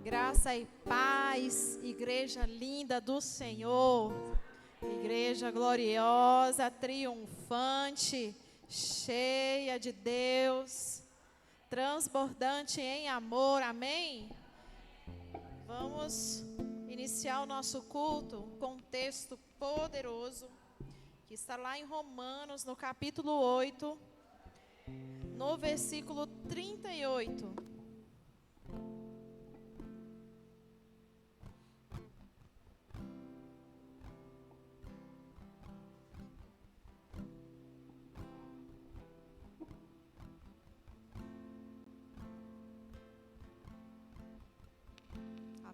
Graça e paz, igreja linda do Senhor, igreja gloriosa, triunfante, cheia de Deus, transbordante em amor, amém? Vamos iniciar o nosso culto com um texto poderoso, que está lá em Romanos, no capítulo 8, no versículo 38.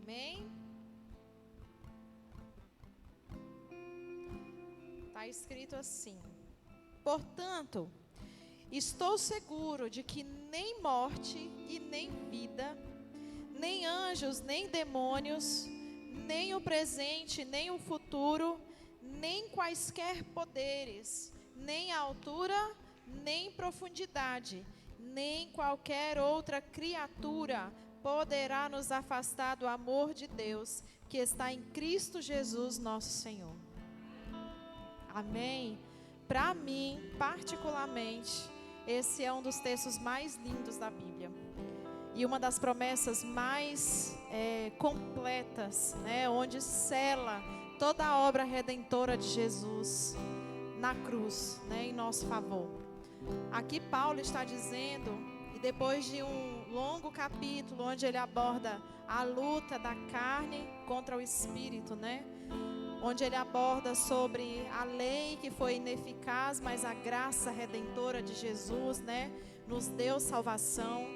Amém? Está escrito assim: portanto, estou seguro de que nem morte e nem vida, nem anjos, nem demônios, nem o presente, nem o futuro, nem quaisquer poderes, nem a altura, nem profundidade, nem qualquer outra criatura poderá nos afastar do amor de Deus que está em Cristo Jesus, nosso Senhor. Amém? Para mim, particularmente, esse é um dos textos mais lindos da Bíblia. E uma das promessas mais completas, né, onde sela toda a obra redentora de Jesus na cruz, né, em nosso favor. Aqui Paulo está dizendo, e depois de um longo capítulo onde ele aborda a luta da carne contra o espírito, né? Onde ele aborda sobre a lei que foi ineficaz, mas a graça redentora de Jesus, né, nos deu salvação.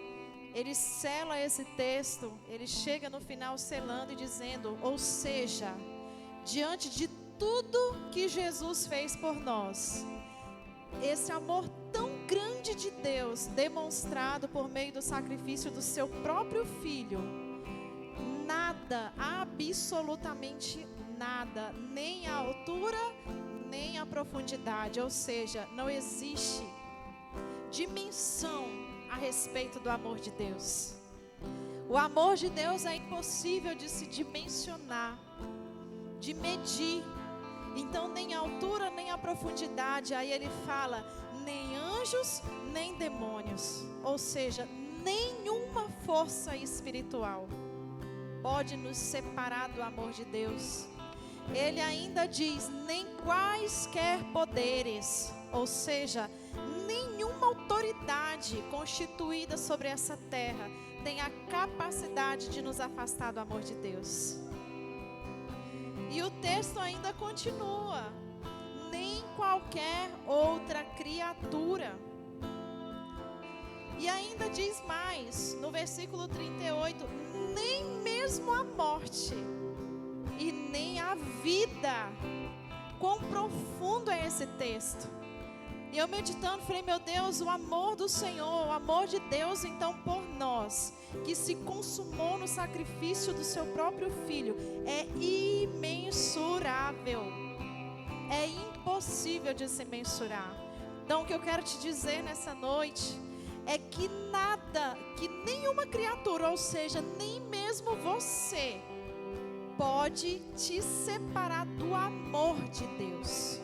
Ele sela esse texto, ele chega no final selando e dizendo, ou seja, diante de tudo que Jesus fez por nós, esse amor tão grande de Deus, demonstrado por meio do sacrifício do seu próprio Filho, nada, absolutamente nada, nem a altura, nem a profundidade, ou seja, não existe dimensão a respeito do amor de Deus. O amor de Deus é impossível de se dimensionar, de medir. Então nem a altura, nem a profundidade, aí ele fala, nem anjos, nem demônios, ou seja, nenhuma força espiritual pode nos separar do amor de Deus. Ele ainda diz, nem quaisquer poderes, ou seja, nenhuma autoridade constituída sobre essa terra tem a capacidade de nos afastar do amor de Deus. E o texto ainda continua, nem qualquer outra criatura. E ainda diz mais, no versículo 38, nem mesmo a morte e nem a vida. Quão profundo é esse texto. E eu meditando, falei, meu Deus, o amor do Senhor, o amor de Deus então por nós, que se consumou no sacrifício do seu próprio Filho, é imensurável. É impossível de se mensurar. Então o que eu quero te dizer nessa noite é que nada, que nenhuma criatura, ou seja, nem mesmo você, pode te separar do amor de Deus.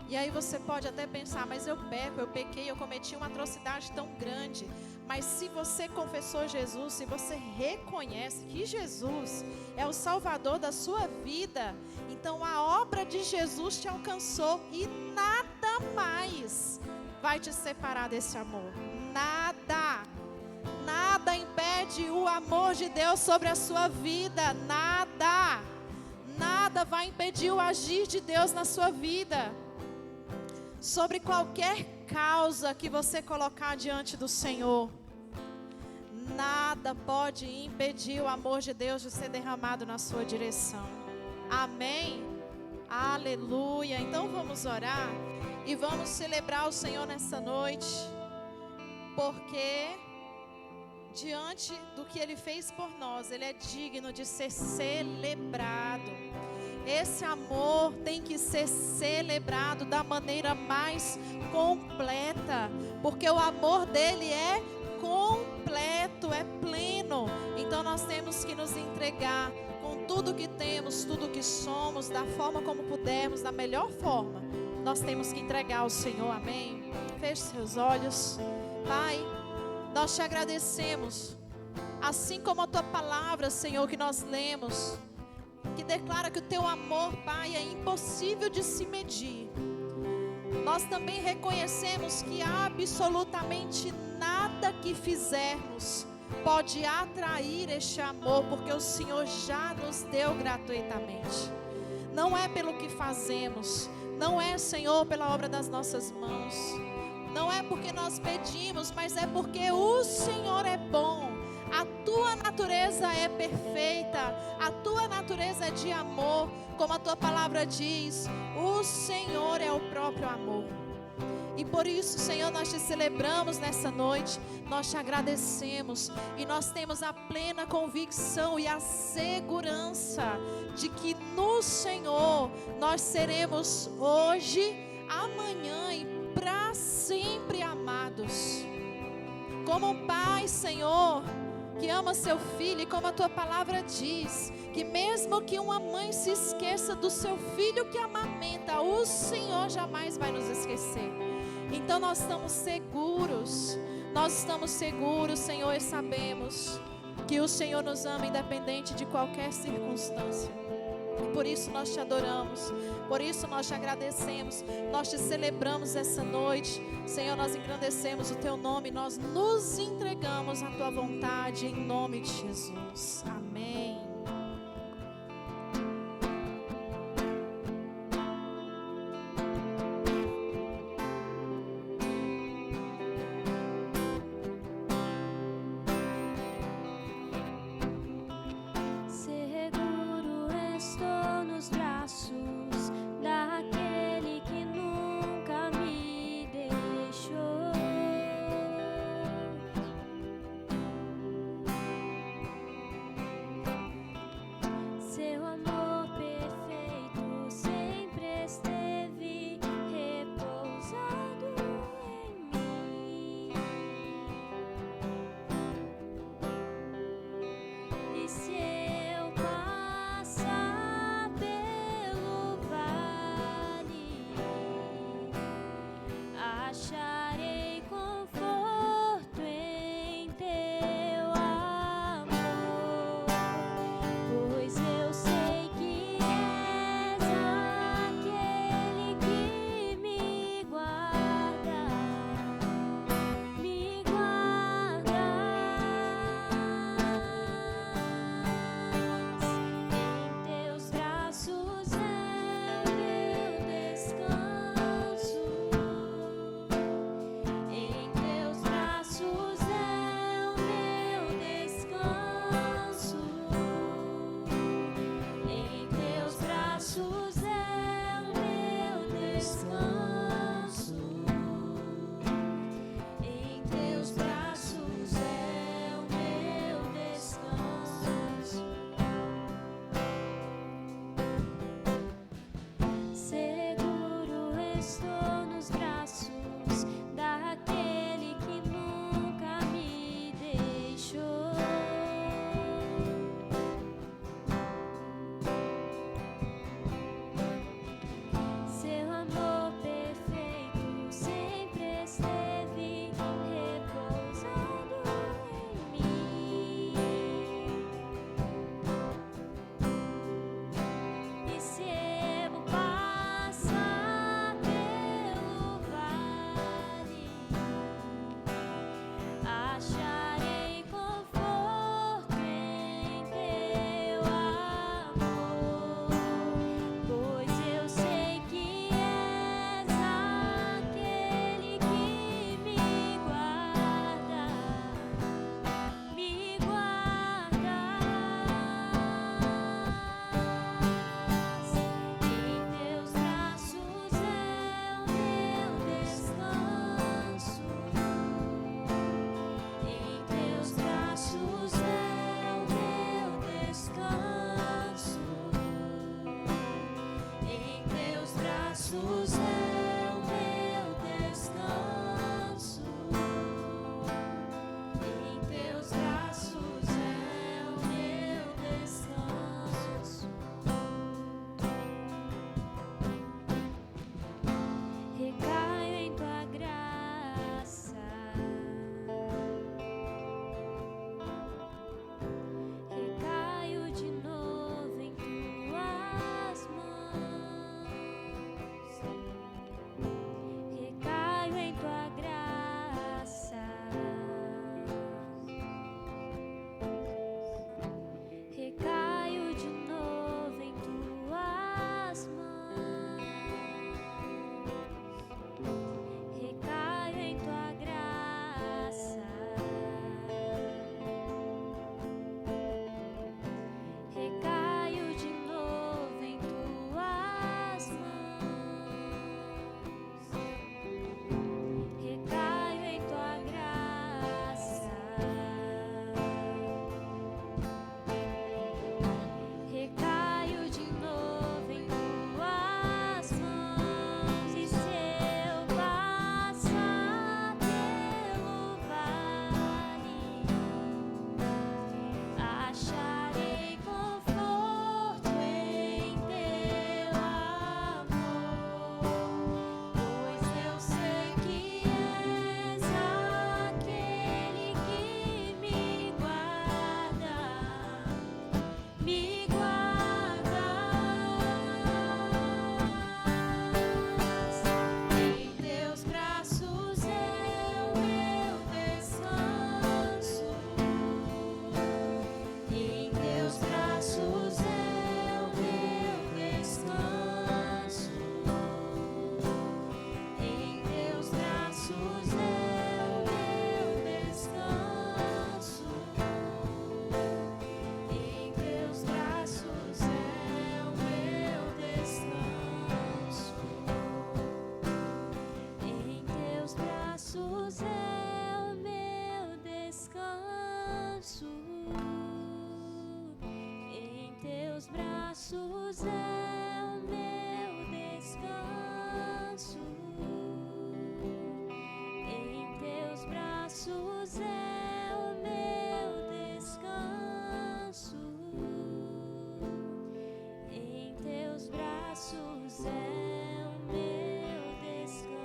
E aí você pode até pensar, mas eu peco, eu pequei, eu cometi uma atrocidade tão grande. Mas se você confessou Jesus, se você reconhece que Jesus é o Salvador da sua vida, então a obra de Jesus te alcançou e nada mais vai te separar desse amor. Nada. Nada impede o amor de Deus sobre a sua vida. Nada. Nada vai impedir o agir de Deus na sua vida. Sobre qualquer causa que você colocar diante do Senhor, nada pode impedir o amor de Deus de ser derramado na sua direção. Amém? Aleluia. Então vamos orar e vamos celebrar o Senhor nessa noite, porque diante do que Ele fez por nós, Ele é digno de ser celebrado. Esse amor tem que ser celebrado da maneira mais completa, porque o amor dele é completo, é pleno. Então nós temos que nos entregar com tudo que temos, tudo que somos, da forma como pudermos, da melhor forma. Nós temos que entregar ao Senhor, amém? Feche seus olhos. Pai, nós te agradecemos, assim como a tua palavra, Senhor, que nós lemos, que declara que o teu amor, Pai, é impossível de se medir. Nós também reconhecemos que absolutamente nada que fizermos pode atrair este amor, porque o Senhor já nos deu gratuitamente. Não é pelo que fazemos, não é, Senhor, pela obra das nossas mãos, não é porque nós pedimos, mas é porque o Senhor é bom. A tua natureza é perfeita, a tua natureza é de amor, como a tua palavra diz, o Senhor é o próprio amor. E por isso, Senhor, nós te celebramos nessa noite, nós te agradecemos e nós temos a plena convicção e a segurança de que no Senhor nós seremos hoje, amanhã e para sempre amados. Como um pai, Senhor, que ama seu filho, e como a tua palavra diz, que mesmo que uma mãe se esqueça do seu filho que amamenta, o Senhor jamais vai nos esquecer. Então nós estamos seguros, Senhor, e sabemos que o Senhor nos ama independente de qualquer circunstância. E por isso nós te adoramos, por isso nós te agradecemos, nós te celebramos essa noite. Senhor, nós engrandecemos o teu nome, nós nos entregamos à tua vontade, em nome de Jesus. Amém. braços é o meu descanso. Em teus braços é o meu descanso. Em teus braços é o meu descanso.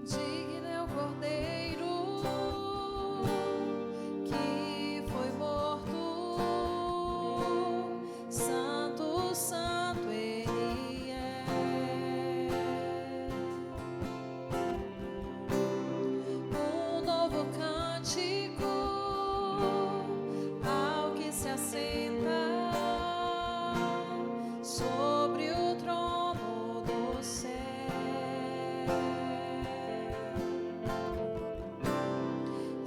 Digno é o Cordeiro que foi morto, santo, santo Ele é. Um novo cântico ao que se assenta sobre o trono do céu.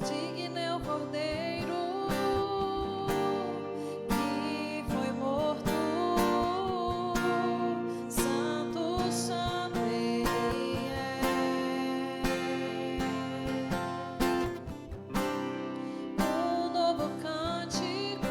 Digno é o Cordeiro que foi morto, santo, santo Ele é. Um novo cântico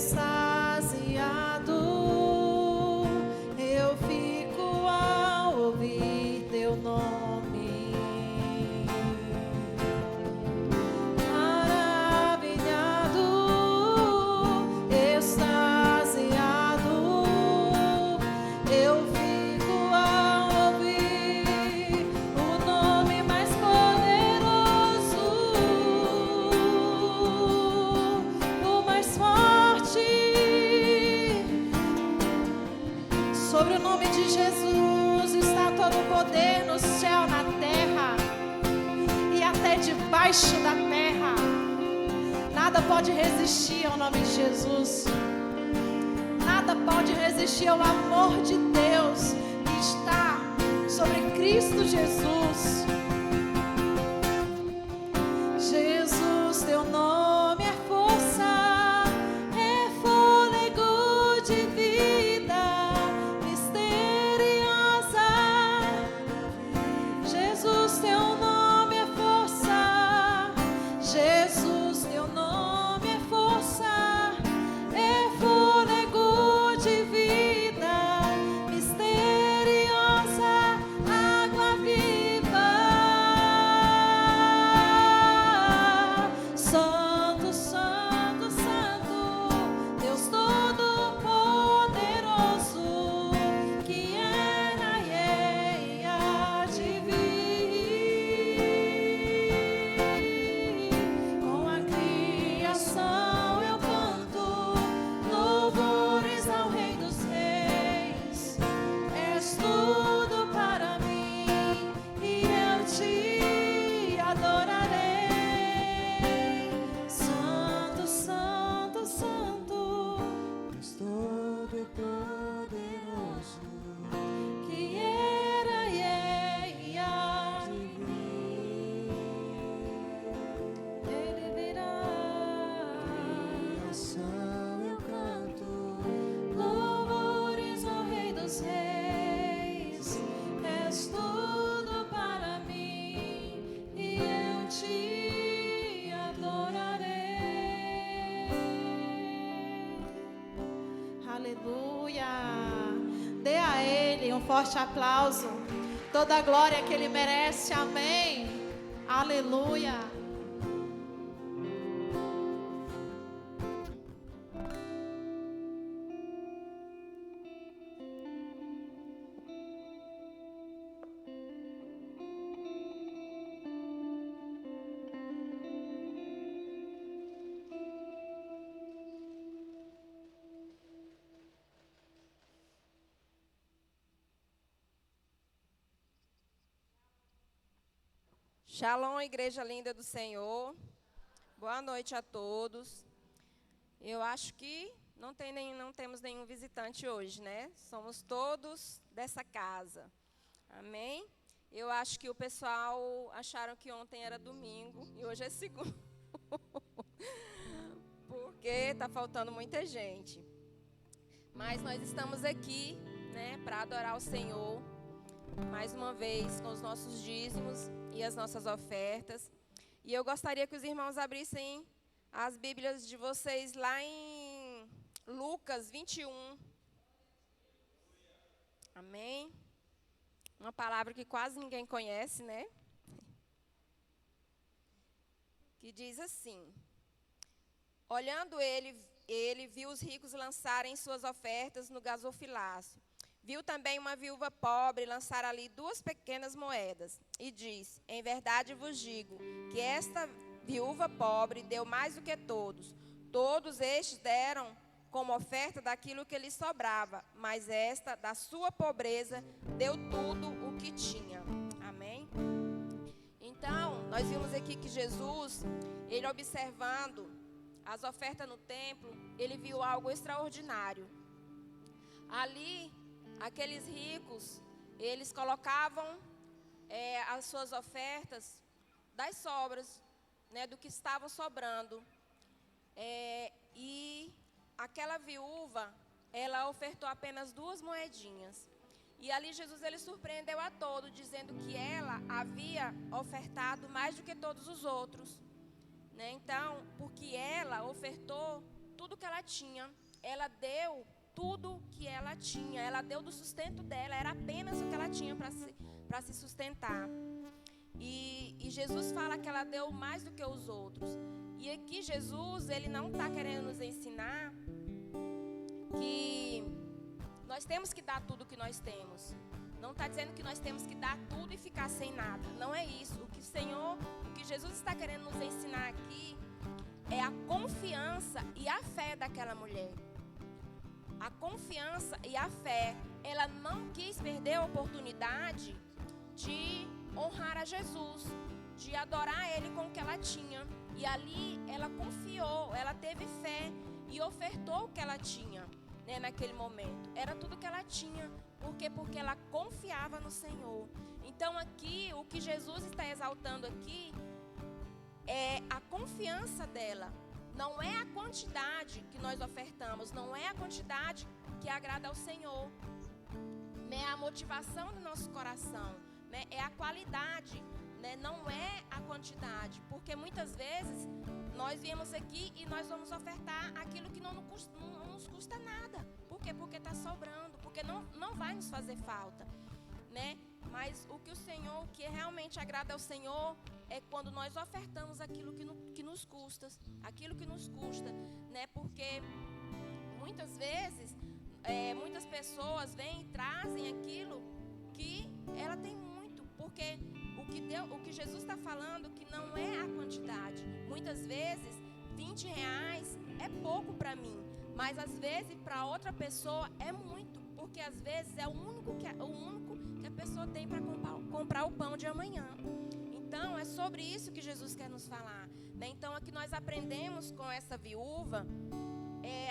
extasiado eu fico ao ouvir teu nome. Maravilhado, extasiado eu fico ao ouvir o nome mais poderoso, o mais forte. Sobre o nome de Jesus está todo o poder no céu, na terra e até debaixo da terra. Nada pode resistir ao nome de Jesus. Nada pode resistir ao amor de Deus que está sobre Cristo Jesus. Jesus, teu nome é força, é fôlego de vida misteriosa. Jesus, teu nome é força. Jesus, teu nome é força, é fôlego de vida misteriosa, água viva. Santo, santo, santo, Deus Todo-Poderoso, que era e é e há de vir. Com a criação eu canto louvores ao Rei dos Reis. És tudo para mim e eu te adorarei. Santo, santo, santo, Deus Todo-Poderoso, que era e é e há de vir. Ele virá. Criação eu canto louvores ao Rei dos Reis. És tudo para mim e eu te adorarei. Aleluia. Dê a Ele um forte aplauso. Toda a glória que Ele merece. Amém. Aleluia. Shalom, igreja linda do Senhor. Boa noite a todos. Eu acho que não temos nenhum visitante hoje, né? Somos todos dessa casa. Amém? Eu acho que o pessoal acharam que ontem era domingo e hoje é segunda. Porque está faltando muita gente. Mas nós estamos aqui, né, para adorar o Senhor. Mais uma vez com os nossos dízimos e as nossas ofertas. E eu gostaria que os irmãos abrissem as Bíblias de vocês lá em Lucas 21. Amém? Uma palavra que quase ninguém conhece, né? Que diz assim: olhando ele viu os ricos lançarem suas ofertas no gasofilácio. Viu também uma viúva pobre lançar ali 2 pequenas moedas. E diz: em verdade vos digo, que esta viúva pobre deu mais do que todos. Todos estes deram como oferta daquilo que lhes sobrava, mas esta, da sua pobreza, deu tudo o que tinha. Amém? Então, nós vimos aqui que Jesus, ele observando as ofertas no templo, ele viu algo extraordinário. Ali, aqueles ricos, eles colocavam as suas ofertas das sobras, né, do que estava sobrando. E aquela viúva, ela ofertou apenas 2 moedinhas. E ali Jesus, ele surpreendeu a todos, dizendo que ela havia ofertado mais do que todos os outros. Né? Então, porque ela ofertou tudo que ela tinha, ela deu tudo que ela tinha, ela deu do sustento dela, era apenas o que ela tinha para se sustentar. E Jesus fala que ela deu mais do que os outros. E aqui Jesus, ele não está querendo nos ensinar que nós temos que dar tudo que nós temos. Não está dizendo que nós temos que dar tudo e ficar sem nada. Não é isso. O que Jesus está querendo nos ensinar aqui é a confiança e a fé daquela mulher. A confiança e a fé. Ela não quis perder a oportunidade de honrar a Jesus, de adorar Ele com o que ela tinha. E ali ela confiou, ela teve fé e ofertou o que ela tinha, né, naquele momento. Era tudo que ela tinha. Por quê? Porque ela confiava no Senhor. Então aqui, o que Jesus está exaltando aqui é a confiança dela. Não é a quantidade que nós ofertamos, não é a quantidade que agrada ao Senhor. É a motivação do nosso coração, né? É a qualidade, né? Não é a quantidade. Porque muitas vezes nós viemos aqui e nós vamos ofertar aquilo que não nos custa nada. Por quê? Porque está sobrando, porque não vai nos fazer falta, né? Mas o que realmente agrada ao Senhor é quando nós ofertamos aquilo que nos custa, né? Porque muitas vezes, muitas pessoas vêm e trazem aquilo que ela tem muito, porque o que Jesus está falando que não é a quantidade. Muitas vezes, R$20 é pouco para mim, mas às vezes para outra pessoa é muito, porque às vezes é o único que a pessoa tem para comprar o pão de amanhã. Então, é sobre isso que Jesus quer nos falar, né? Então, aqui nós aprendemos com essa viúva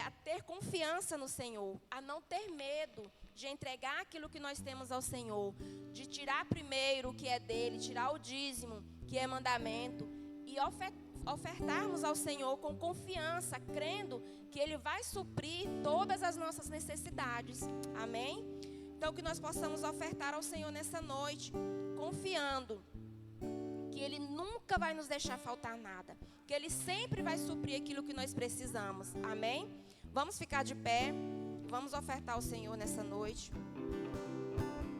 a ter confiança no Senhor, a não ter medo de entregar aquilo que nós temos ao Senhor, de tirar primeiro o que é dele, tirar o dízimo, que é mandamento, e ofertarmos ao Senhor com confiança, crendo que Ele vai suprir todas as nossas necessidades. Amém? Então, que nós possamos ofertar ao Senhor nessa noite, confiando que Ele nunca vai nos deixar faltar nada, que Ele sempre vai suprir aquilo que nós precisamos. Amém? Vamos ficar de pé, vamos ofertar ao Senhor nessa noite.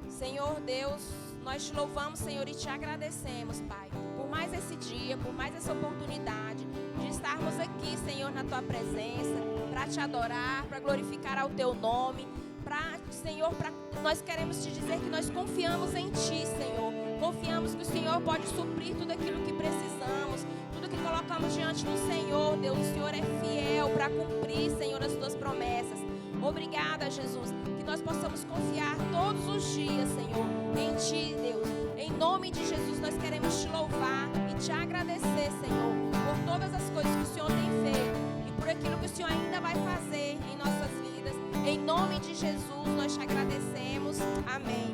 Senhor Deus, nós te louvamos, Senhor, e te agradecemos, Pai, por mais esse dia, por mais essa oportunidade de estarmos aqui, Senhor, na Tua presença, para te adorar, para glorificar ao Teu nome. Senhor, nós queremos te dizer que nós confiamos em Ti, Senhor. Confiamos que o Senhor pode suprir tudo aquilo que precisamos, tudo que colocamos diante do Senhor, Deus. O Senhor é fiel para cumprir, Senhor, as Tuas promessas. Obrigada, Jesus, que nós possamos confiar todos os dias, Senhor, em Ti, Deus. Em nome de Jesus, nós queremos Te louvar e Te agradecer, Senhor, por todas as coisas que o Senhor tem feito e por aquilo que o Senhor ainda vai fazer em nossas vidas. Em nome de Jesus, nós Te agradecemos. Amém.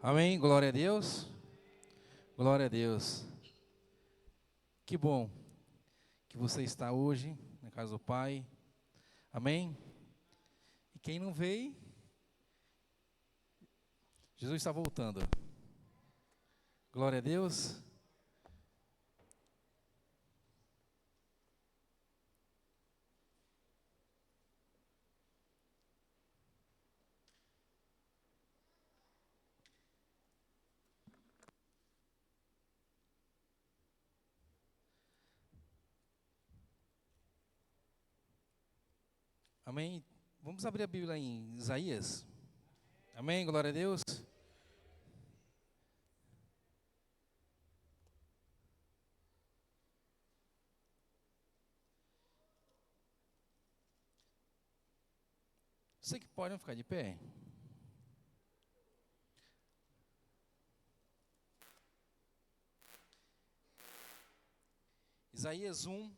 Amém, glória a Deus, glória a Deus. Que bom que você está hoje na casa do Pai, amém? E quem não veio, Jesus está voltando, glória a Deus. Amém? Vamos abrir a Bíblia em Isaías. Amém? Glória a Deus. Você que pode ficar de pé. Isaías 1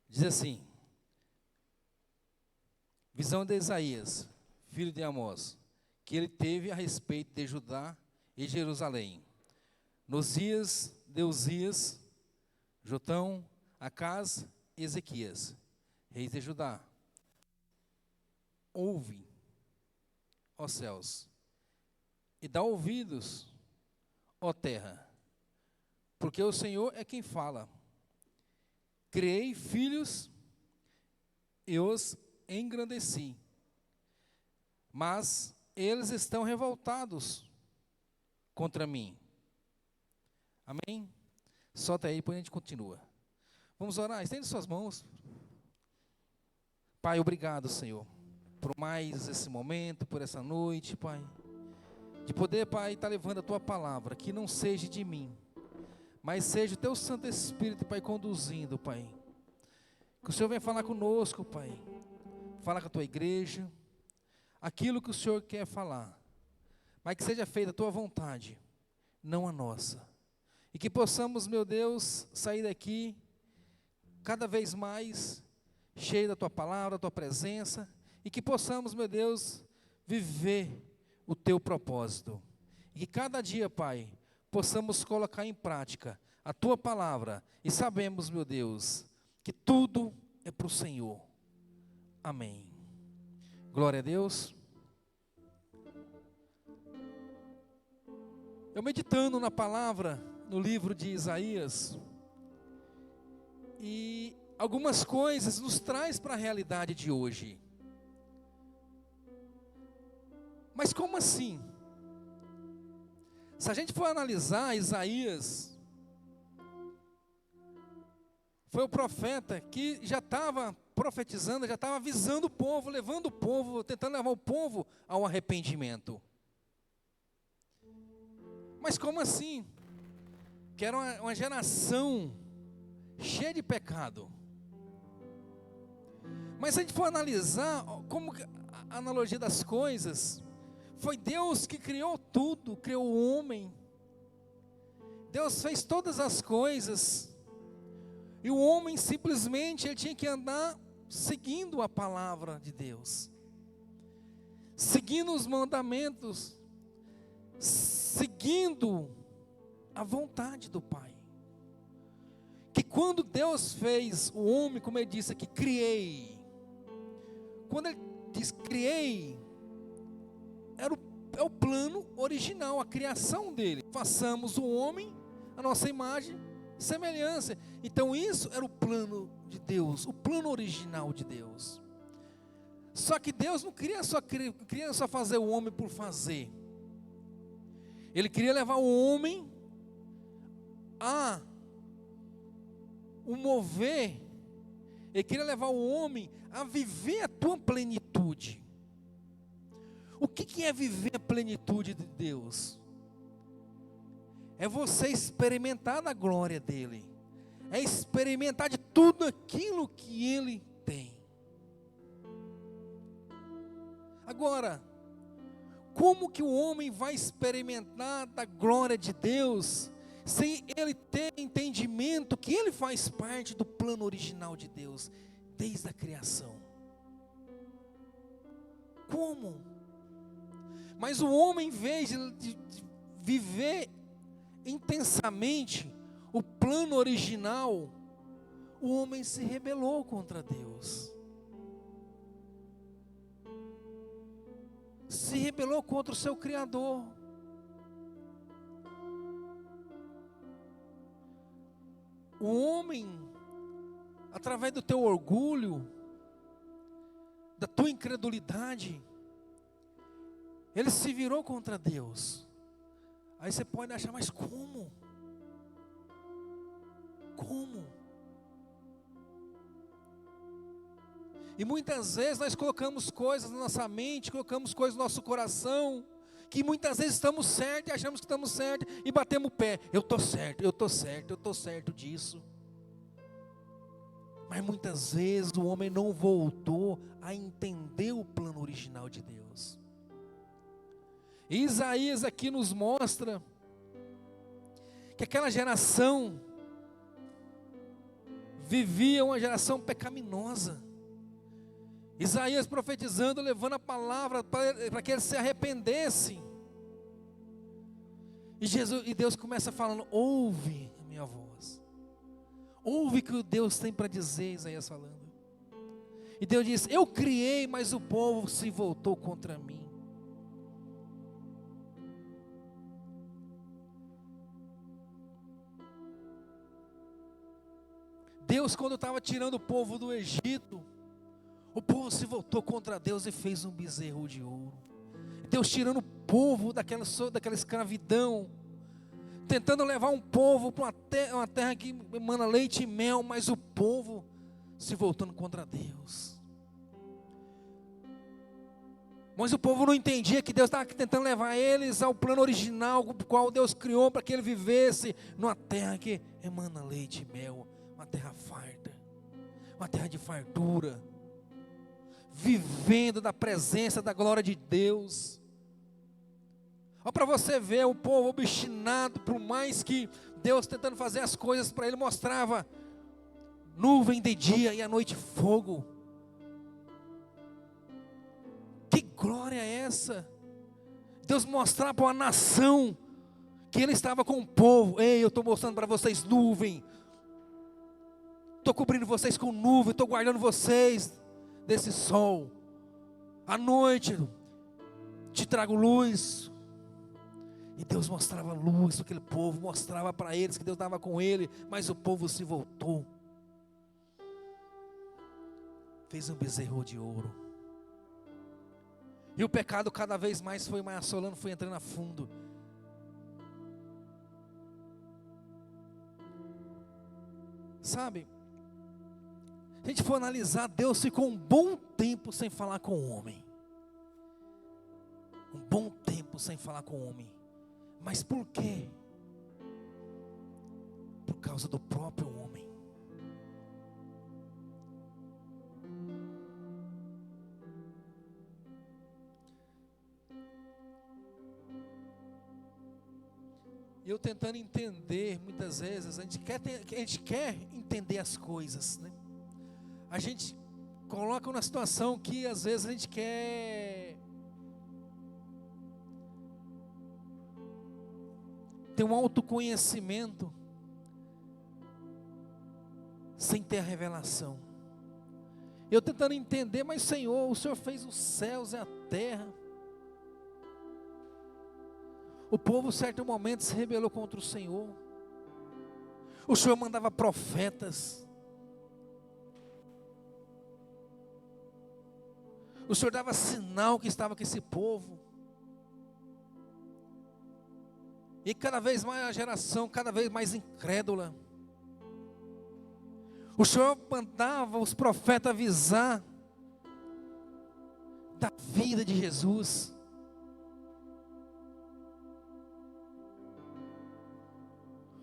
diz assim: visão de Isaías, filho de Amós, que ele teve a respeito de Judá e Jerusalém, nos dias de Uzias, Jotão, Acás e Ezequias, reis de Judá. Ouve, ó céus, e dá ouvidos, ó terra, porque o Senhor é quem fala. Criei filhos e os engrandeci, mas eles estão revoltados contra mim. Amém? Solta aí, depois a gente continua. Vamos orar, estende suas mãos. Pai, obrigado, Senhor, por mais esse momento, por essa noite, Pai, de poder, Pai, estar levando a Tua palavra, que não seja de mim, mas seja o Teu Santo Espírito, Pai, conduzindo, Pai. Que o Senhor venha falar conosco, Pai. Fala com a Tua igreja, aquilo que o Senhor quer falar, mas que seja feita a Tua vontade, não a nossa. E que possamos, meu Deus, sair daqui cada vez mais cheio da Tua palavra, da Tua presença, e que possamos, meu Deus, viver o Teu propósito. E que cada dia, Pai, possamos colocar em prática a Tua palavra, e sabemos, meu Deus, que tudo é para o Senhor. Amém. Glória a Deus. Eu meditando na palavra, no livro de Isaías, e algumas coisas nos traz para a realidade de hoje. Mas como assim? Se a gente for analisar, Isaías foi o profeta que já estava profetizando, já estava avisando o povo, levando o povo, tentando levar o povo ao arrependimento. Mas como assim? Que era uma geração cheia de pecado. Mas se a gente for analisar, como a analogia das coisas, foi Deus que criou tudo, criou o homem. Deus fez todas as coisas. E o homem simplesmente ele tinha que andar seguindo a palavra de Deus, seguindo os mandamentos, seguindo a vontade do Pai. Que quando Deus fez o homem, como ele disse aqui, criei. Quando ele diz criei, é o plano original, a criação dele. Façamos o homem a nossa imagem, semelhança. Então isso era o plano de Deus, o plano original de Deus. Só que Deus não queria só fazer o homem por fazer. Ele queria levar o homem a o mover. Ele queria levar o homem a viver a tua plenitude. O que é viver a plenitude de Deus? É você experimentar da glória dEle. É experimentar de tudo aquilo que Ele tem. Agora, como que o homem vai experimentar da glória de Deus, sem ele ter entendimento que ele faz parte do plano original de Deus, desde a criação? Como? Mas o homem, em vez de viver intensamente o plano original, o homem se rebelou contra Deus. Se rebelou contra o seu Criador. O homem, através do teu orgulho, da tua incredulidade, ele se virou contra Deus. Aí você pode achar, mas como? Como? E muitas vezes nós colocamos coisas na nossa mente, colocamos coisas no nosso coração, que muitas vezes estamos certos e achamos que estamos certos e batemos o pé. Eu estou certo, eu estou certo, eu estou certo disso. Mas muitas vezes o homem não voltou a entender o plano original de Deus. E Isaías aqui nos mostra que aquela geração vivia uma geração pecaminosa. Isaías profetizando, levando a palavra para que eles se arrependessem. E Deus começa falando: ouve a minha voz. Ouve o que Deus tem para dizer, Isaías falando. E Deus diz: eu criei, mas o povo se voltou contra mim. Deus, quando estava tirando o povo do Egito, o povo se voltou contra Deus e fez um bezerro de ouro. Deus tirando o povo daquela escravidão, tentando levar um povo para uma terra que emana leite e mel, mas o povo se voltando contra Deus. Mas o povo não entendia que Deus estava tentando levar eles ao plano original, o qual Deus criou para que ele vivesse numa terra que emana leite e mel, uma terra farta, uma terra de fartura, vivendo da presença, da glória de Deus. Olha para você ver o povo obstinado, por mais que Deus tentando fazer as coisas para ele, mostrava nuvem de dia e à noite fogo. Que glória é essa? Deus mostrar para uma nação que ele estava com o povo. Ei, eu estou mostrando para vocês nuvem, estou cobrindo vocês com nuvem, estou guardando vocês desse sol. À noite te trago luz. E Deus mostrava luz para aquele povo, mostrava para eles que Deus estava com ele, mas o povo se voltou. Fez um bezerro de ouro. E o pecado cada vez mais foi assolando, foi entrando a fundo. Sabe, se a gente for analisar, Deus ficou um bom tempo sem falar com o homem. Um bom tempo sem falar com o homem. Mas por quê? Por causa do próprio homem. E eu tentando entender, muitas vezes, a gente quer entender as coisas, né? A gente coloca uma situação que às vezes a gente quer ter um autoconhecimento sem ter a revelação. Eu tentando entender, mas Senhor, o Senhor fez os céus e a terra. O povo, em certo momento, se rebelou contra o Senhor. O Senhor mandava profetas. O Senhor dava sinal que estava com esse povo. E cada vez mais a geração, cada vez mais incrédula. O Senhor mandava os profetas avisar da vida de Jesus.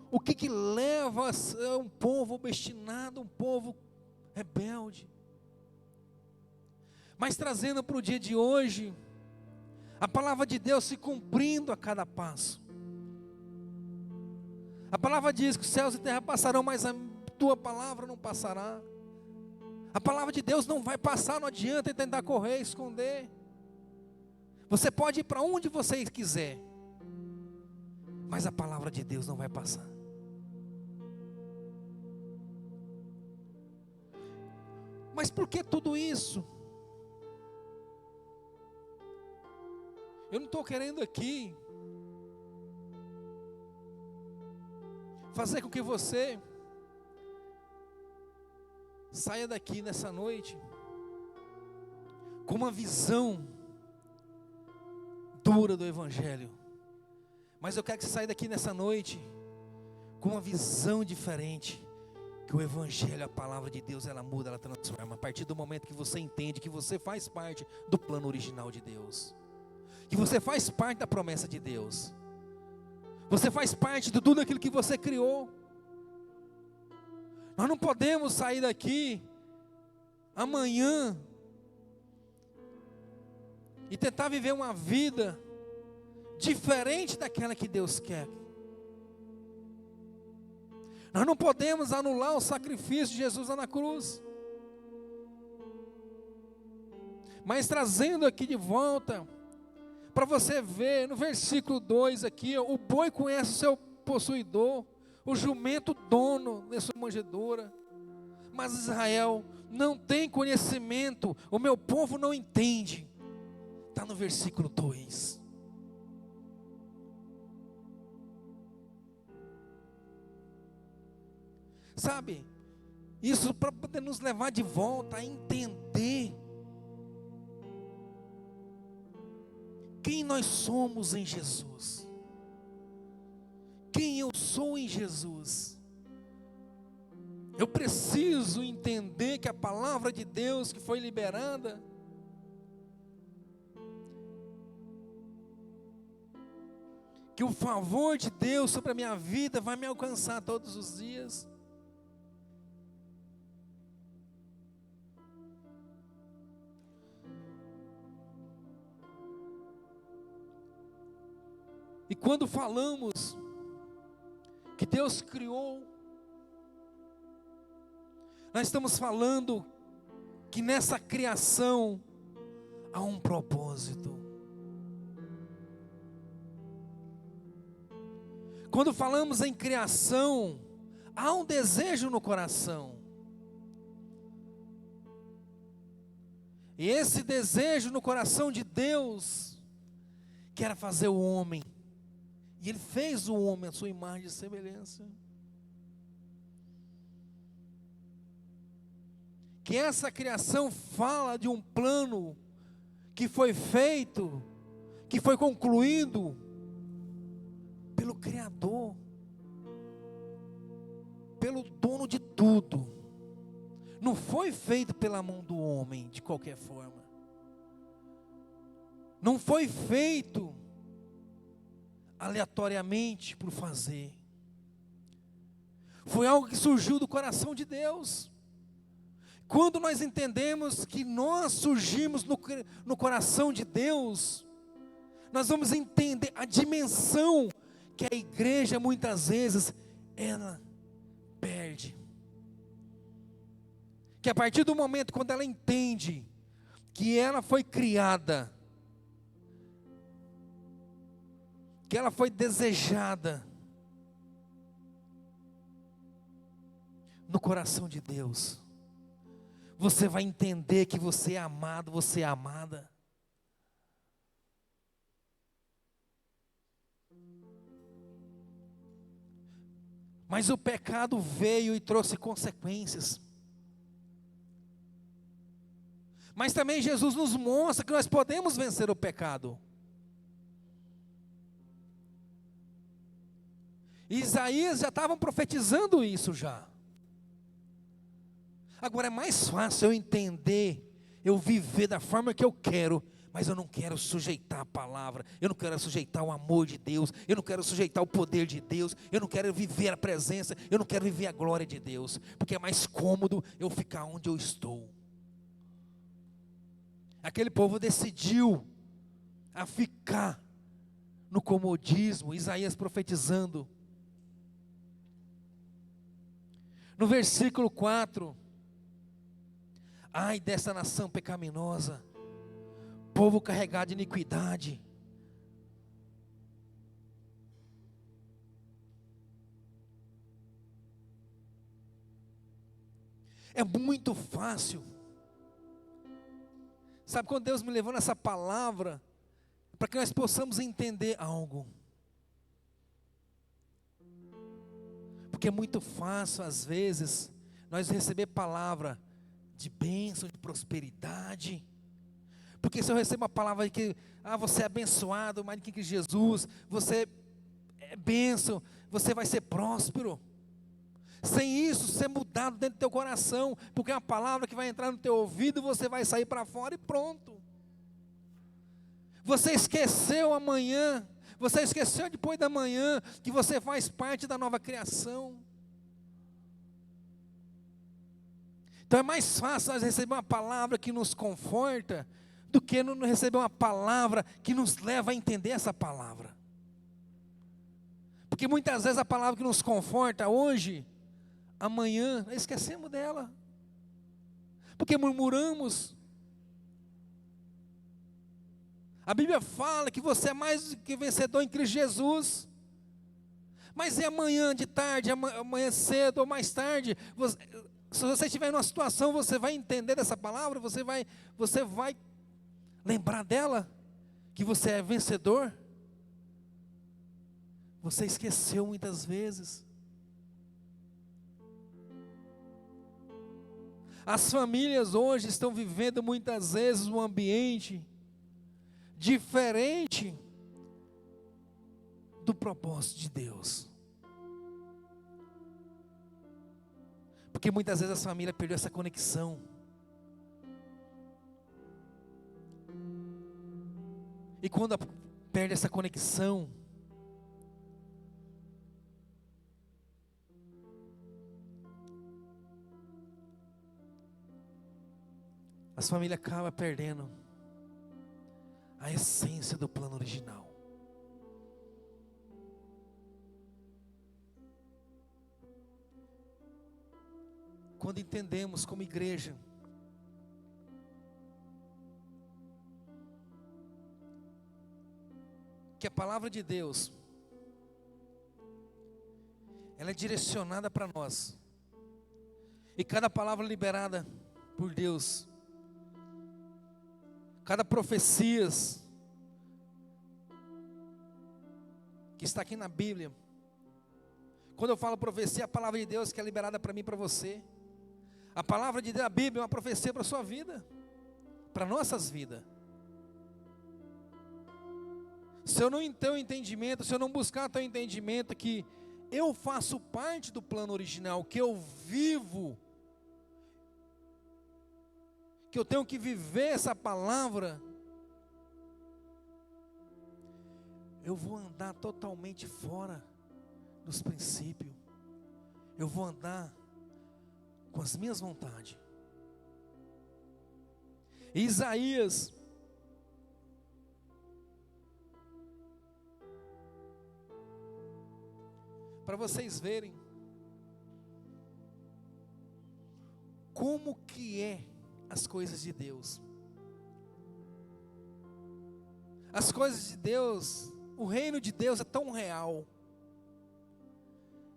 O que leva a ser um povo obstinado, um povo rebelde? Mas trazendo para o dia de hoje, a palavra de Deus se cumprindo a cada passo. A palavra diz que os céus e a terra passarão, mas a tua palavra não passará. A palavra de Deus não vai passar, não adianta tentar correr, esconder. Você pode ir para onde você quiser, mas a palavra de Deus não vai passar. Mas por que tudo isso? Eu não estou querendo aqui fazer com que você saia daqui nessa noite com uma visão dura do Evangelho. Mas eu quero que você saia daqui nessa noite com uma visão diferente que o Evangelho, a palavra de Deus, ela muda, ela transforma. A partir do momento que você entende que você faz parte do plano original de Deus, que você faz parte da promessa de Deus, você faz parte de tudo aquilo que você criou. Nós não podemos sair daqui amanhã e tentar viver uma vida diferente daquela que Deus quer. Nós não podemos anular o sacrifício de Jesus lá na cruz. Mas trazendo aqui de volta, para você ver no versículo 2 aqui, ó, o boi conhece o seu possuidor, o jumento dono da sua manjedoura, mas Israel não tem conhecimento, o meu povo não entende. Está no versículo 2. Sabe, isso para poder nos levar de volta a entender quem nós somos em Jesus, quem eu sou em Jesus. Eu preciso entender que a palavra de Deus que foi liberada, que o favor de Deus sobre a minha vida vai me alcançar todos os dias. E quando falamos que Deus criou, nós estamos falando que nessa criação há um propósito. Quando falamos em criação, há um desejo no coração. E esse desejo no coração de Deus, que era fazer o homem. E Ele fez o homem à sua imagem e semelhança. Que essa criação fala de um plano que foi feito, que foi concluído pelo Criador, pelo dono de tudo. Não foi feito pela mão do homem de qualquer forma. Não foi feito aleatoriamente por fazer. Foi algo que surgiu do coração de Deus. Quando nós entendemos que nós surgimos no coração de Deus, nós vamos entender a dimensão que a igreja muitas vezes ela perde. Que a partir do momento quando ela entende que ela foi criada, que ela foi desejada no coração de Deus, você vai entender que você é amado, você é amada. Mas o pecado veio e trouxe consequências. Mas também Jesus nos mostra que nós podemos vencer o pecado. Isaías já estava profetizando isso já. Agora é mais fácil eu entender, eu viver da forma que eu quero, mas eu não quero sujeitar a palavra, eu não quero sujeitar o amor de Deus, eu não quero sujeitar o poder de Deus, eu não quero viver a presença, eu não quero viver a glória de Deus, porque é mais cômodo eu ficar onde eu estou. Aquele povo decidiu a ficar no comodismo, Isaías profetizando. No versículo 4, ai dessa nação pecaminosa, povo carregado de iniquidade. É muito fácil. Sabe, quando Deus me levou nessa palavra, para que nós possamos entender algo. Porque é muito fácil, às vezes, nós receber palavra de bênção, de prosperidade. Porque se eu recebo uma palavra de que você é abençoado, mais do que Jesus, você é bênção, você vai ser próspero. sem isso ser mudado dentro do teu coração, porque é uma palavra que vai entrar no teu ouvido, você vai sair para fora e pronto. Você esqueceu amanhã, você esqueceu depois da manhã, que você faz parte da nova criação. Então é mais fácil nós receber uma palavra que nos conforta, do que não receber uma palavra que nos leva a entender essa palavra. Porque muitas vezes a palavra que nos conforta hoje, amanhã, nós esquecemos dela. Porque murmuramos. A Bíblia fala que você é mais do que vencedor em Cristo Jesus. Mas é amanhã de tarde, amanhã cedo ou mais tarde, se você estiver numa situação, você vai entender dessa palavra, você vai lembrar dela, que você é vencedor. Você esqueceu muitas vezes. As famílias hoje estão vivendo muitas vezes um ambiente diferente do propósito de Deus. Porque muitas vezes a família perdeu essa conexão. E quando perde essa conexão, as famílias acabam perdendo a essência do plano original. Quando entendemos como igreja que a palavra de Deus ela é direcionada para nós, e cada palavra liberada por Deus, cada profecias que está aqui na Bíblia, quando eu falo profecia, a palavra de Deus que é liberada para mim e para você, a palavra de Deus, a Bíblia é uma profecia para a sua vida, para nossas vidas. Se eu não ter o entendimento, se eu não buscar ter o entendimento que eu faço parte do plano original, que eu vivo, que eu tenho que viver essa palavra, eu vou andar totalmente fora dos princípios, eu vou andar com as minhas vontades. Isaías, para vocês verem como que é as coisas de Deus. As coisas de Deus, o reino de Deus é tão real,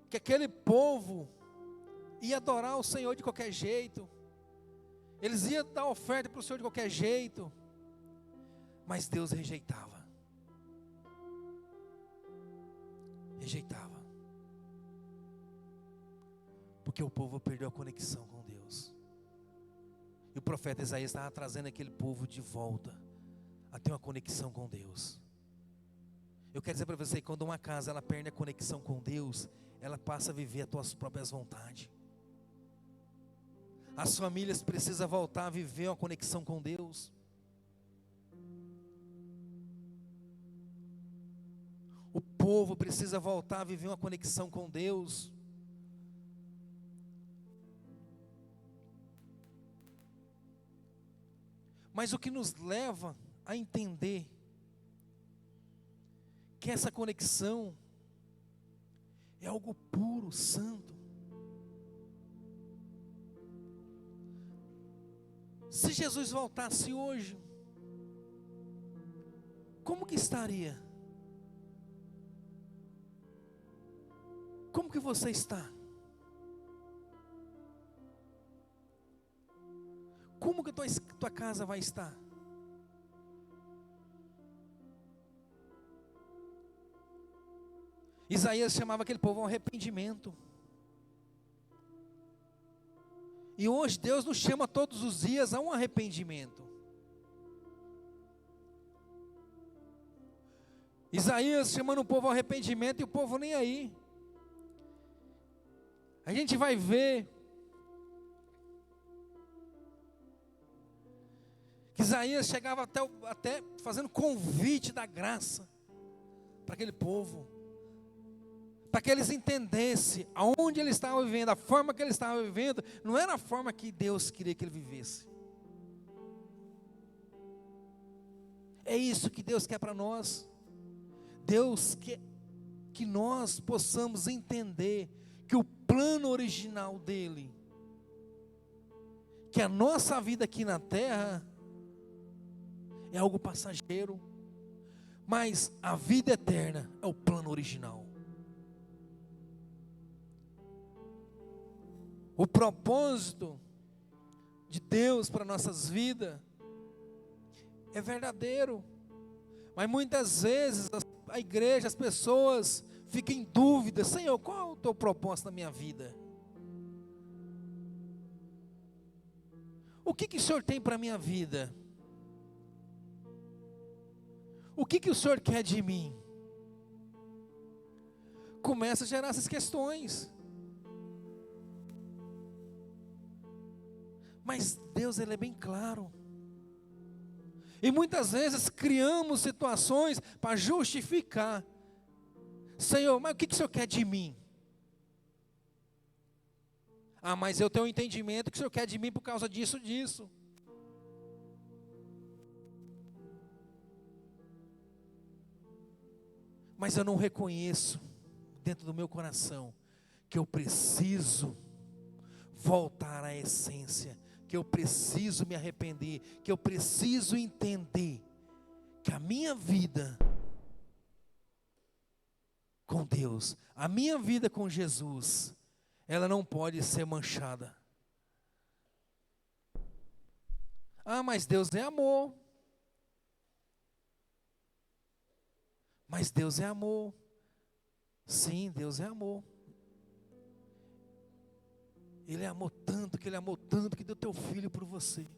que aquele povo ia adorar o Senhor de qualquer jeito, eles iam dar oferta para o Senhor de qualquer jeito, mas Deus rejeitava. Porque o povo perdeu a conexão com Deus. E o profeta Isaías estava trazendo aquele povo de volta a ter uma conexão com Deus. Eu quero dizer para você que quando uma casa ela perde a conexão com Deus, ela passa a viver as suas próprias vontades. As famílias precisam voltar a viver uma conexão com Deus. O povo precisa voltar a viver uma conexão com Deus. Mas o que nos leva a entender que essa conexão é algo puro, santo. Se Jesus voltasse hoje, como que estaria? Como que você está? Como que tua casa vai estar? Isaías chamava aquele povo ao arrependimento. E hoje Deus nos chama todos os dias a um arrependimento. Isaías chamando o povo ao arrependimento e o povo nem aí. a gente vai ver que Isaías chegava até fazendo convite da graça para aquele povo, para que eles entendessem aonde ele estava vivendo, a forma que ele estava vivendo, não era a forma que Deus queria que ele vivesse. É isso que Deus quer para nós. Deus quer que nós possamos entender que o plano original dele, que a nossa vida aqui na terra é algo passageiro, mas a vida eterna é o plano original. O propósito de Deus para nossas vidas é verdadeiro, mas muitas vezes a igreja, as pessoas ficam em dúvida: Senhor, qual é o teu propósito na minha vida? O que o Senhor tem para a minha vida? O que o Senhor quer de mim? Começa a gerar essas questões. Mas Deus, Ele é bem claro. E muitas vezes criamos situações para justificar. Senhor, mas o que o Senhor quer de mim? Ah, mas eu tenho um entendimento que o Senhor quer de mim por causa disso. Mas eu não reconheço dentro do meu coração que eu preciso voltar à essência, que eu preciso me arrepender, que eu preciso entender que a minha vida com Deus, a minha vida com Jesus, ela não pode ser manchada. Ah, mas Deus é amor. Mas Deus é amor. Sim, Deus é amor. Ele amou tanto, que deu teu filho por você.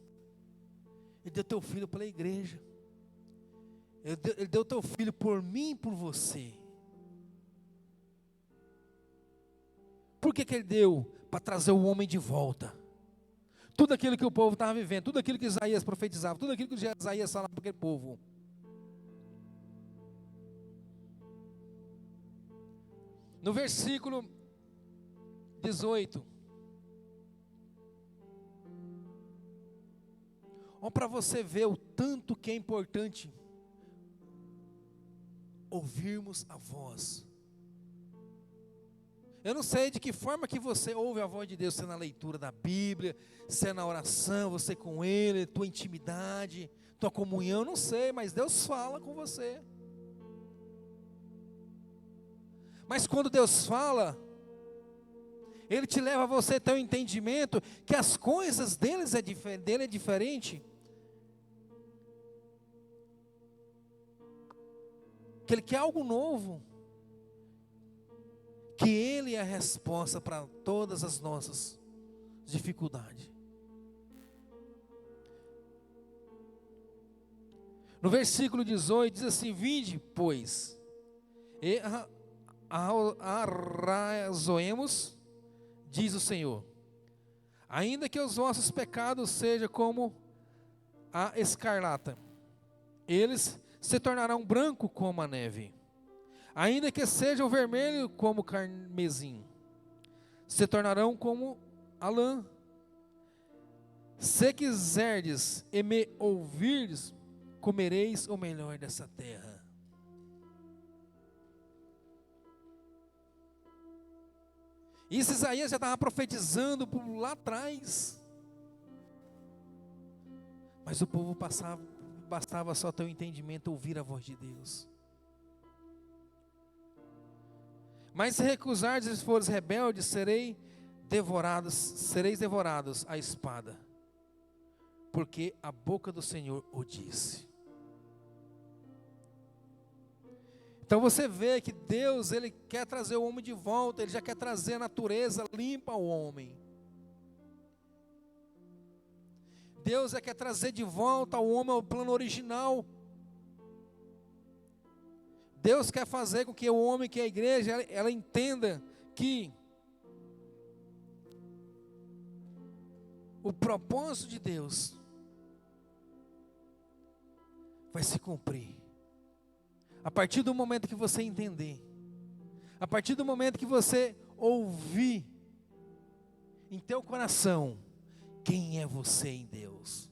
Ele deu teu filho pela igreja. Ele deu teu filho por mim e por você. Por que ele deu? Para trazer o homem de volta. Tudo aquilo que o povo estava vivendo, tudo aquilo que Isaías profetizava, tudo aquilo que Isaías falava para aquele povo. No versículo 18. Olha para você ver o tanto que é importante ouvirmos a voz. Eu não sei de que forma que você ouve a voz de Deus, se é na leitura da Bíblia, se é na oração, você com Ele, tua intimidade, tua comunhão, eu não sei, mas Deus fala com você. Mas quando Deus fala, Ele te leva a você ter um entendimento que as coisas dele é diferente. Que Ele quer algo novo. Que Ele é a resposta para todas as nossas dificuldades. No versículo 18 diz assim: vinde, pois, e arrazoemos, diz o Senhor, ainda que os vossos pecados sejam como a escarlata, eles se tornarão branco como a neve. Ainda que sejam vermelho como o carmesim, se tornarão como a lã. Se quiserdes e me ouvirdes, comereis o melhor dessa terra. Isso Isaías já estava profetizando por lá atrás. Mas o povo bastava só ter o entendimento, ouvir a voz de Deus. Mas se recusardes e fores rebeldes, sereis devorados à espada, porque a boca do Senhor o disse. Então você vê que Deus, Ele quer trazer o homem de volta, Ele já quer trazer a natureza limpa ao homem. Deus quer trazer de volta ao homem ao plano original. Deus quer fazer com que o homem, que a igreja, ela entenda que o propósito de Deus vai se cumprir. A partir do momento que você entender, a partir do momento que você ouvir em teu coração quem é você em Deus.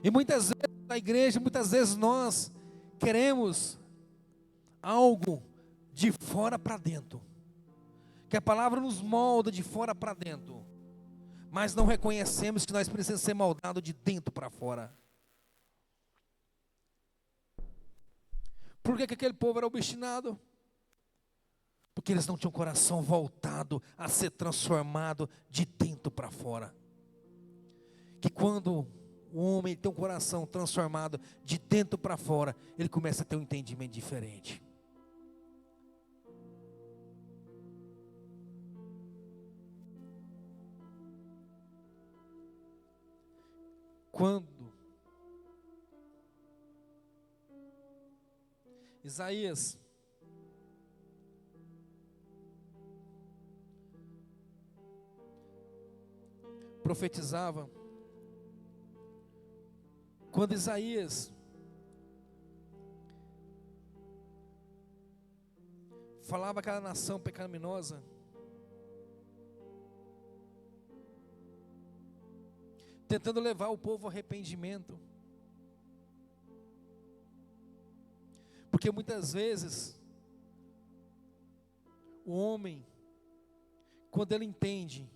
E muitas vezes na igreja, muitas vezes nós queremos algo de fora para dentro, que a palavra nos molda de fora para dentro, mas não reconhecemos que nós precisamos ser moldados de dentro para fora. Por que aquele povo era obstinado? Porque eles não tinham o coração voltado a ser transformado de dentro para fora. Que quando o homem tem um coração transformado de dentro para fora, ele começa a ter um entendimento diferente. Quando Isaías profetizava, quando Isaías falava aquela nação pecaminosa, tentando levar o povo ao arrependimento, porque muitas vezes o homem, quando ele entende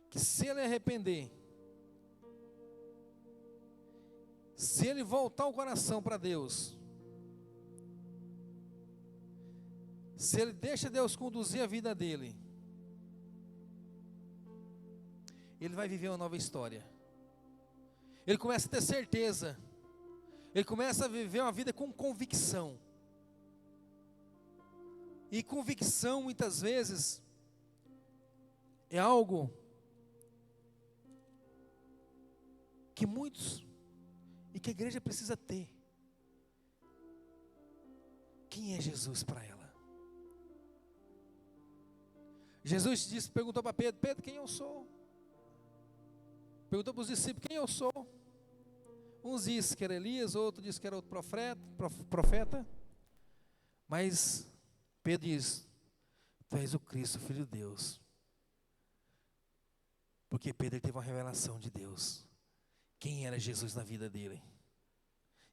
que se ele arrepender, se ele voltar o coração para Deus, se ele deixa Deus conduzir a vida dele, ele vai viver uma nova história. Ele começa a ter certeza, ele começa a viver uma vida com convicção. E convicção muitas vezes é algo que muitos e que a igreja precisa ter. Quem é Jesus para ela? Jesus disse, perguntou para Pedro: Pedro, quem eu sou? Perguntou para os discípulos: quem eu sou? Uns dizem que era Elias, outros dizem que era outro profeta. Mas Pedro diz: tu és o Cristo, Filho de Deus. Porque Pedro teve uma revelação de Deus. Quem era Jesus na vida dele?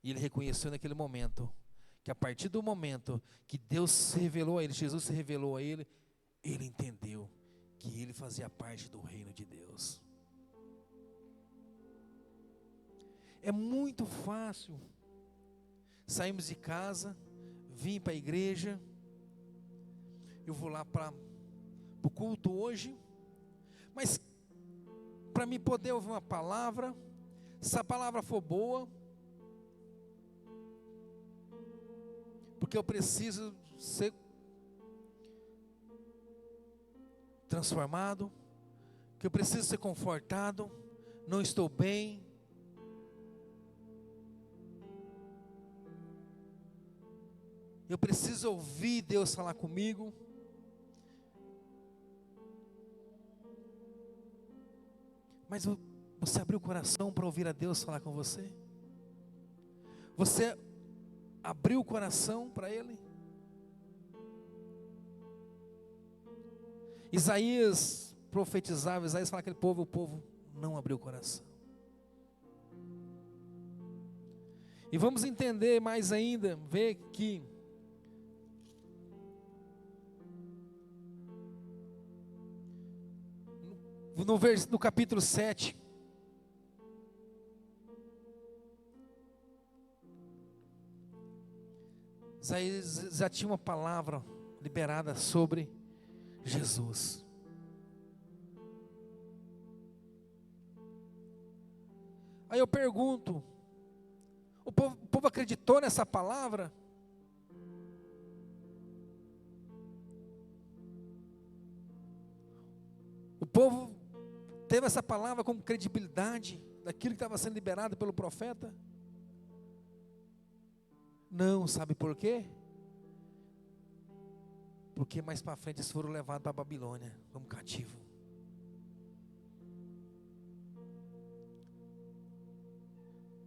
E ele reconheceu naquele momento, que a partir do momento que Deus se revelou a ele, Jesus se revelou a ele, ele entendeu que ele fazia parte do reino de Deus. É muito fácil sairmos de casa, vir para a igreja, eu vou lá para o culto hoje, mas para mim poder ouvir uma palavra, se a palavra for boa, porque eu preciso ser transformado, que eu preciso ser confortado, não estou bem. Eu preciso ouvir Deus falar comigo. Mas você abriu o coração para ouvir a Deus falar com você? Você abriu o coração para Ele? Isaías profetizava, Isaías fala que o povo não abriu o coração. E vamos entender mais ainda, ver que no capítulo 7, Isaías já tinha uma palavra liberada sobre Jesus. Aí eu pergunto, o povo acreditou nessa palavra? O povo teve essa palavra como credibilidade daquilo que estava sendo liberado pelo profeta? Não, sabe por quê? Porque mais para frente eles foram levados para a Babilônia como cativo.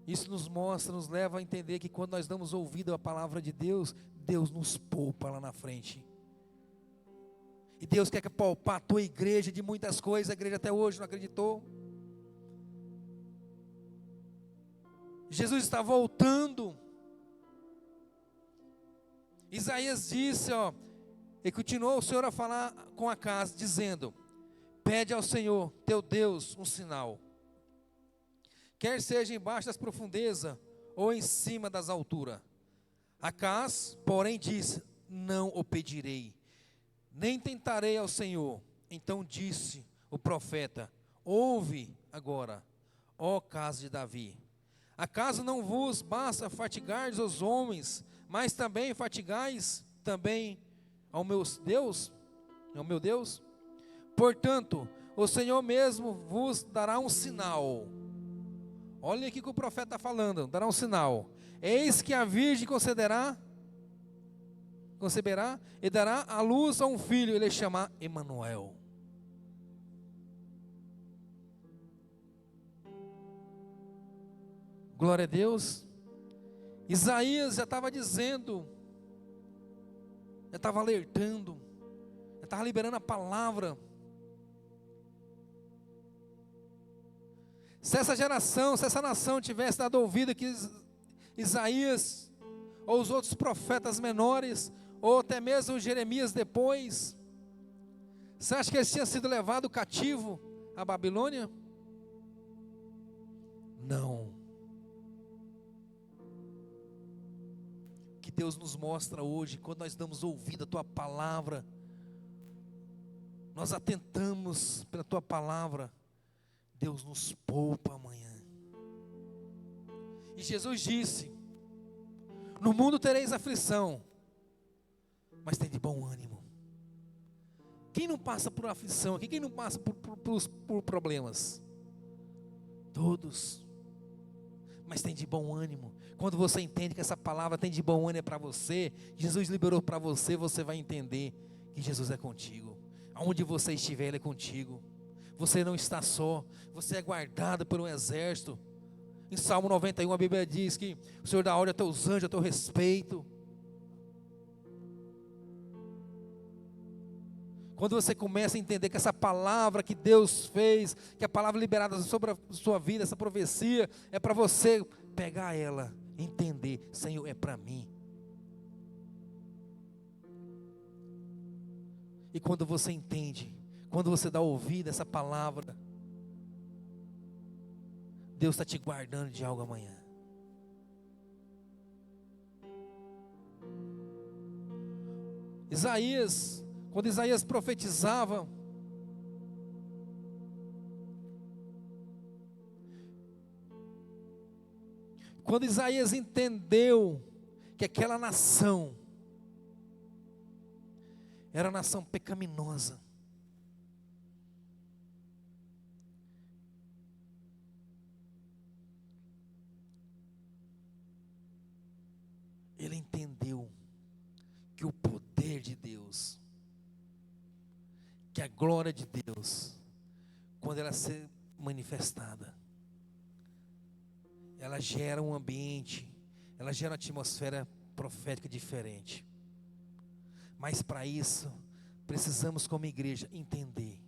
Isso nos mostra, nos leva a entender que quando nós damos ouvido à palavra de Deus, Deus nos poupa lá na frente. E Deus quer poupar a tua igreja de muitas coisas. A igreja até hoje não acreditou. Jesus está voltando. Isaías disse, e continuou o Senhor a falar com Acaz, dizendo: pede ao Senhor teu Deus um sinal, quer seja embaixo das profundezas ou em cima das alturas. Acaz, porém, disse: não o pedirei, nem tentarei ao Senhor. Então disse o profeta: ouve agora, ó casa de Davi. Acaso não vos basta fatigardes os homens, mas também fatigais também ao meu Deus? Portanto, o Senhor mesmo vos dará um sinal. Olha aqui que o profeta está falando, dará um sinal. Eis que a virgem conceberá e dará à luz a um filho, ele chamará Emanuel. Glória a Deus. Isaías já estava dizendo, já estava alertando, já estava liberando a palavra. Se essa geração, se essa nação tivesse dado ouvido que Isaías, ou os outros profetas menores, ou até mesmo Jeremias depois, você acha que eles tinham sido levados cativo à Babilônia? Não. Que Deus nos mostra hoje, quando nós damos ouvido à tua palavra, nós atentamos pela tua palavra, Deus nos poupa amanhã. E Jesus disse: no mundo tereis aflição, mas tem de bom ânimo. Quem não passa por aflição aqui? Quem não passa por problemas? Todos. Mas tem de bom ânimo. Quando você entende que essa palavra tem de bom ânimo para você, Jesus liberou para você, você vai entender que Jesus é contigo. Aonde você estiver, Ele é contigo. Você não está só, você é guardado por um exército. Em Salmo 91 a Bíblia diz que o Senhor dá ordem a teus anjos a teu respeito. Quando você começa a entender que essa palavra que Deus fez, que a palavra liberada sobre a sua vida, essa profecia, é para você pegar ela, entender: Senhor, é para mim. E quando você entende, quando você dá ouvido a essa palavra, Deus está te guardando de algo amanhã. Quando Isaías profetizava, quando Isaías entendeu que aquela nação era uma nação pecaminosa, ele entendeu que o poder de Deus, que a glória de Deus, quando ela ser manifestada, ela gera um ambiente, ela gera uma atmosfera profética diferente. Mas para isso, precisamos como igreja entender,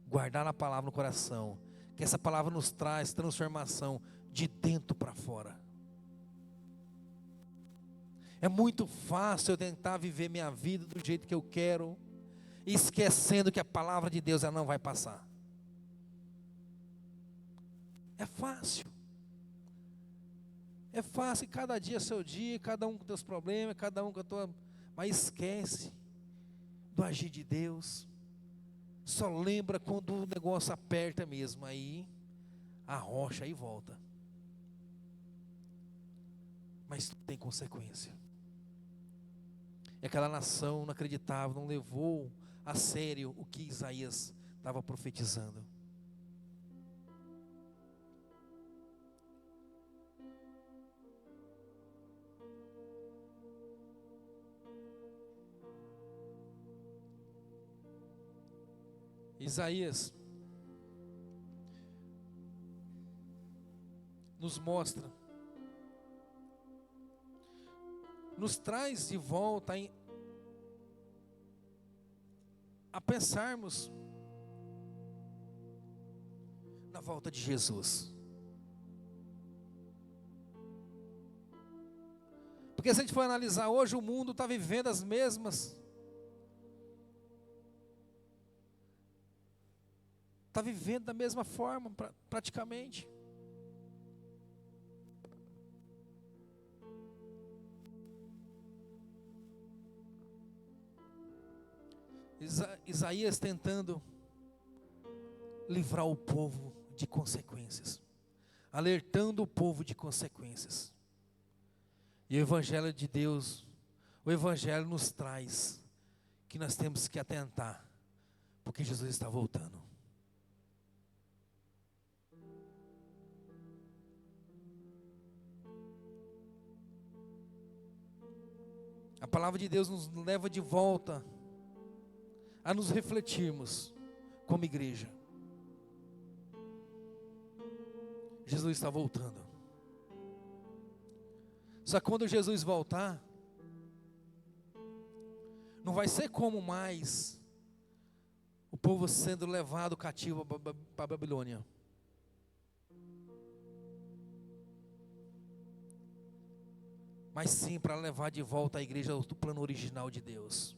guardar a palavra no coração, que essa palavra nos traz transformação de dentro para fora. É muito fácil eu tentar viver minha vida do jeito que eu quero, esquecendo que a palavra de Deus ela não vai passar. É fácil. É fácil, cada dia é seu dia, cada um com seus problemas, cada um com a tua... Mas esquece do agir de Deus. Só lembra quando o negócio aperta mesmo, aí arrocha e volta. Mas tem consequência. E aquela nação não acreditava, não levou a sério o que Isaías estava profetizando. Isaías nos mostra nos traz de volta a pensarmos na volta de Jesus. Porque se a gente for analisar hoje, o mundo está vivendo as mesmas. Está vivendo da mesma forma, praticamente. Isaías tentando livrar o povo de consequências, alertando o povo de consequências. E o Evangelho de Deus, o Evangelho nos traz que nós temos que atentar, porque Jesus está voltando. A palavra de Deus nos leva de volta a nos refletirmos como igreja. Jesus está voltando. Só que quando Jesus voltar, não vai ser como mais o povo sendo levado cativo para a Babilônia. Mas sim para levar de volta a igreja ao plano original de Deus.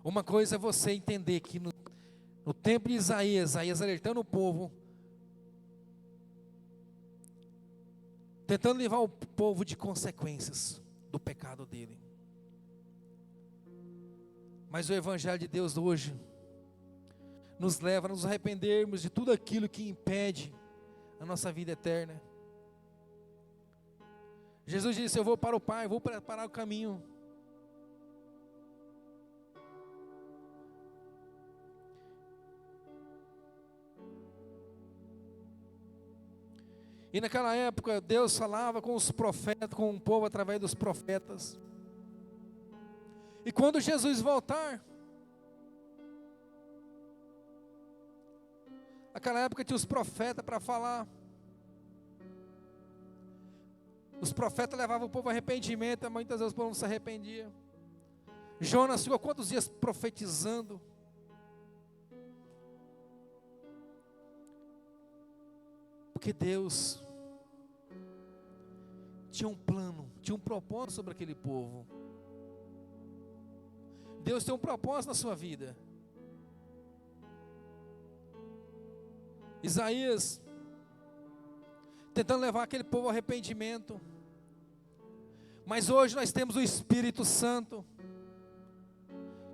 Uma coisa é você entender que no tempo de Isaías alertando o povo, tentando levar o povo de consequências do pecado dele. Mas o Evangelho de Deus hoje nos leva a nos arrependermos de tudo aquilo que impede a nossa vida eterna. Jesus disse: eu vou para o Pai, vou preparar o caminho. E naquela época Deus falava com os profetas, com o povo através dos profetas. E quando Jesus voltar, naquela época tinha os profetas para falar. Os profetas levavam o povo a arrependimento, muitas vezes o povo não se arrependia. Jonas ficou quantos dias profetizando? Porque Deus tinha um plano, tinha um propósito sobre aquele povo. Deus tem um propósito na sua vida. Isaías tentando levar aquele povo ao arrependimento. Mas hoje nós temos o Espírito Santo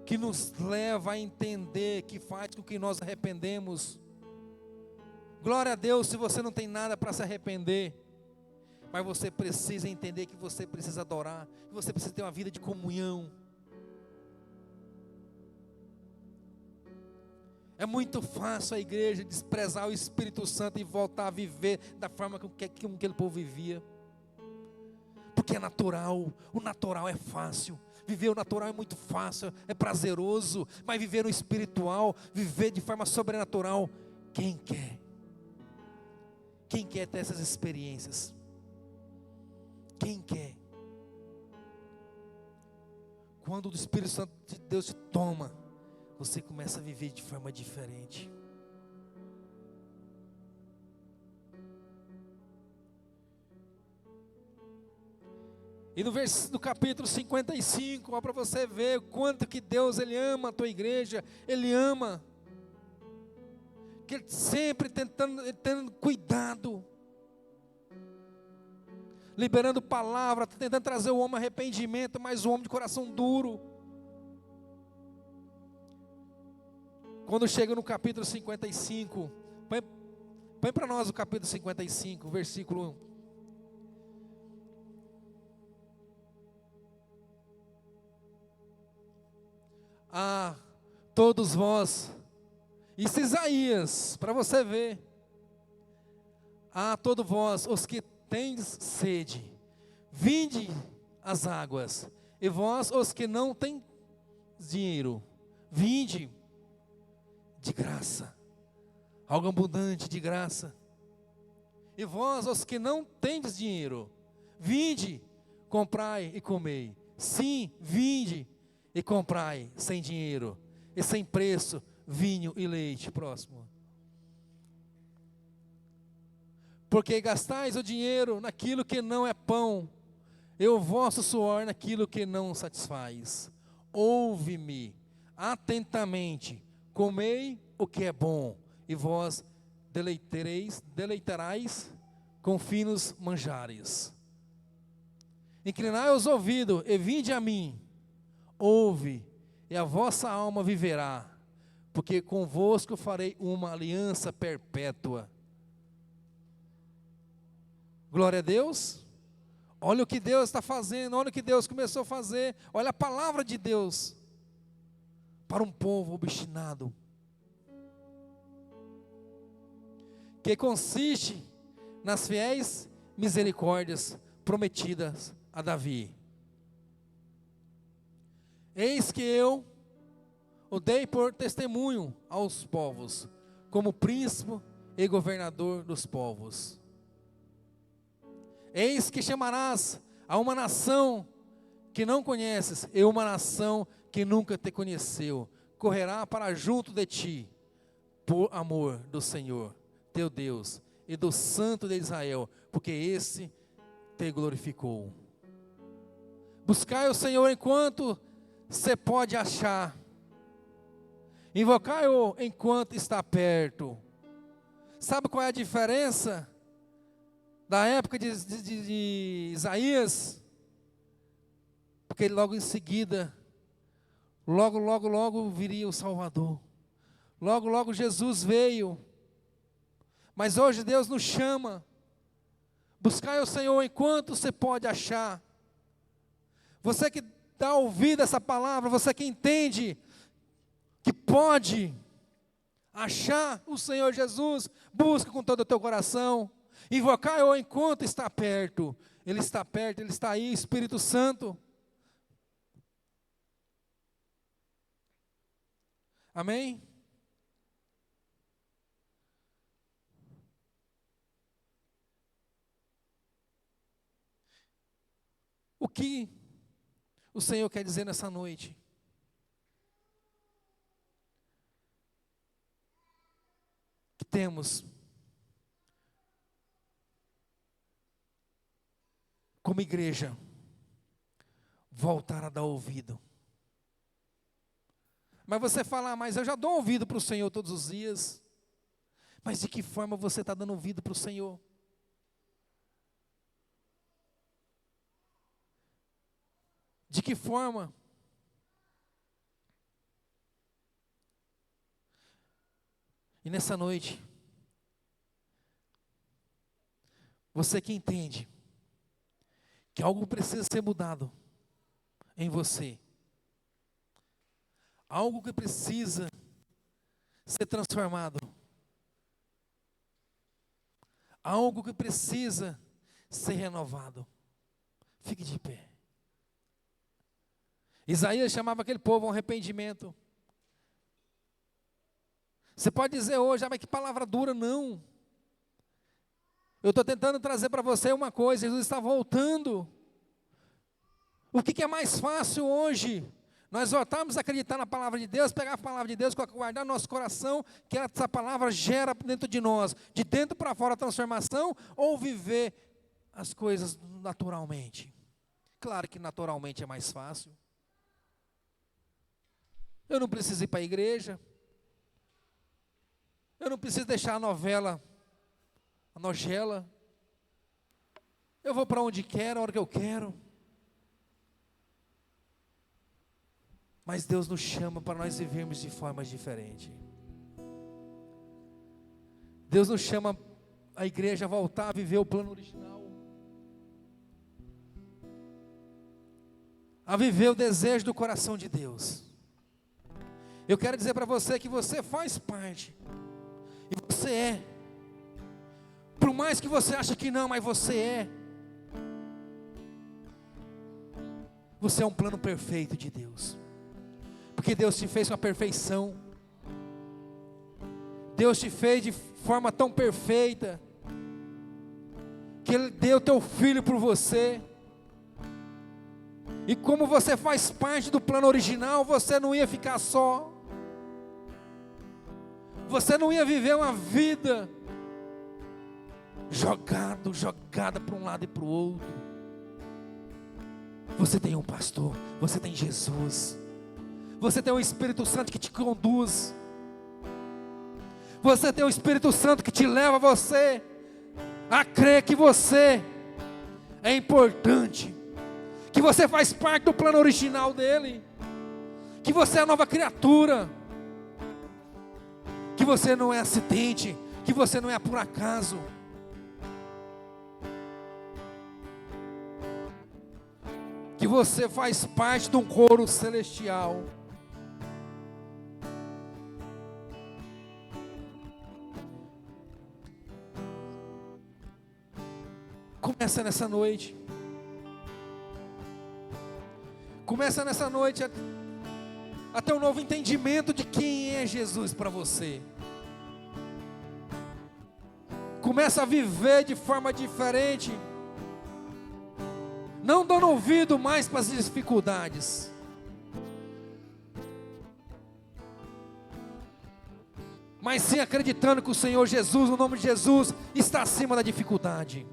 que nos leva a entender, que faz com que nós arrependemos. Glória a Deus se você não tem nada para se arrepender, mas você precisa entender que você precisa adorar, que você precisa ter uma vida de comunhão. É muito fácil a igreja desprezar o Espírito Santo e voltar a viver da forma que aquele povo vivia. Porque é natural, o natural é fácil. Viver o natural é muito fácil, é prazeroso. Mas viver o espiritual, viver de forma sobrenatural, quem quer? Quem quer ter essas experiências? Quem quer? Quando o Espírito Santo de Deus te toma, você começa a viver de forma diferente. E no capítulo 55, para você ver o quanto que Deus Ele ama a tua igreja, Ele ama. Que Ele sempre tendo cuidado, liberando palavra, tentando trazer o homem a arrependimento, mas o homem de coração duro. Quando chega no capítulo 55, põe para nós o capítulo 55, versículo 1. Ah, todos vós, isso é Isaías, para você ver. Ah, todos vós, os que tendes sede, vinde às águas, e vós, os que não têm dinheiro, vinde de graça, algo abundante de graça. E vós, os que não tendes dinheiro, vinde, comprai e comei. Sim, vinde e comprai sem dinheiro e sem preço vinho e leite. Próximo. Porque gastais o dinheiro naquilo que não é pão, e o vosso suor naquilo que não satisfaz. Ouve-me atentamente, comei o que é bom, e vós deleitarais com finos manjares. Inclinai os ouvidos e vinde a mim, ouve, e a vossa alma viverá, porque convosco farei uma aliança perpétua. Glória a Deus. Olha o que Deus está fazendo, olha o que Deus começou a fazer, olha a palavra de Deus para um povo obstinado, que consiste nas fiéis misericórdias prometidas a Davi. Eis que eu o dei por testemunho aos povos, como príncipe e governador dos povos. Eis que chamarás a uma nação que não conheces, e uma nação que nunca te conheceu, correrá para junto de ti, por amor do Senhor, teu Deus, e do Santo de Israel, porque esse te glorificou. Buscai o Senhor enquanto se pode achar, invocai-o enquanto está perto. Sabe qual é a diferença da época de Isaías? Porque logo em seguida, logo viria o Salvador. Logo Jesus veio. Mas hoje Deus nos chama. Buscai o Senhor enquanto você pode achar. Você que dá ouvido a essa palavra, você que entende que pode achar o Senhor Jesus, busca com todo o teu coração. Invocai-o enquanto está perto. Ele está perto, Ele está aí, Espírito Santo. Amém? O que o Senhor quer dizer nessa noite? Que temos como igreja voltar a dar ouvido. Mas você fala, mas eu já dou ouvido para o Senhor todos os dias. Mas de que forma você está dando ouvido para o Senhor? De que forma? E nessa noite, você que entende que algo precisa ser mudado em você, algo que precisa ser transformado, algo que precisa ser renovado, fique de pé. Isaías chamava aquele povo a um arrependimento. Você pode dizer hoje, mas que palavra dura, não. Eu estou tentando trazer para você uma coisa, Jesus está voltando. O que é mais fácil hoje? Nós voltarmos a acreditar na palavra de Deus, pegar a palavra de Deus, guardar no nosso coração, que essa palavra gera dentro de nós, de dentro para fora a transformação, ou viver as coisas naturalmente? Claro que naturalmente é mais fácil. Eu não preciso ir para a igreja. Eu não preciso deixar a novela, a nogela. Eu vou para onde quero, a hora que eu quero. Mas Deus nos chama para nós vivermos de forma diferente. Deus nos chama a igreja a voltar a viver o plano original. A viver o desejo do coração de Deus. Eu quero dizer para você que você faz parte. E você é. Por mais que você ache que não, mas você é. Você é um plano perfeito de Deus. Porque Deus te fez com a perfeição. Deus te fez de forma tão perfeita, que Ele deu teu filho por você. E como você faz parte do plano original, você não ia ficar só. Você não ia viver uma vida jogada para um lado e para o outro. Você tem um pastor, você tem Jesus. Você tem o Espírito Santo que te conduz. Você tem o Espírito Santo que te leva você a crer que você é importante, que você faz parte do plano original dele, que você é a nova criatura, que você não é acidente, que você não é por acaso. Que você faz parte de um coro celestial. Começa nessa noite. Começa nessa noite a ter um novo entendimento de quem é Jesus para você. Começa a viver de forma diferente. Não dando ouvido mais para as dificuldades. Mas sim acreditando que o Senhor Jesus, o nome de Jesus, está acima da dificuldade.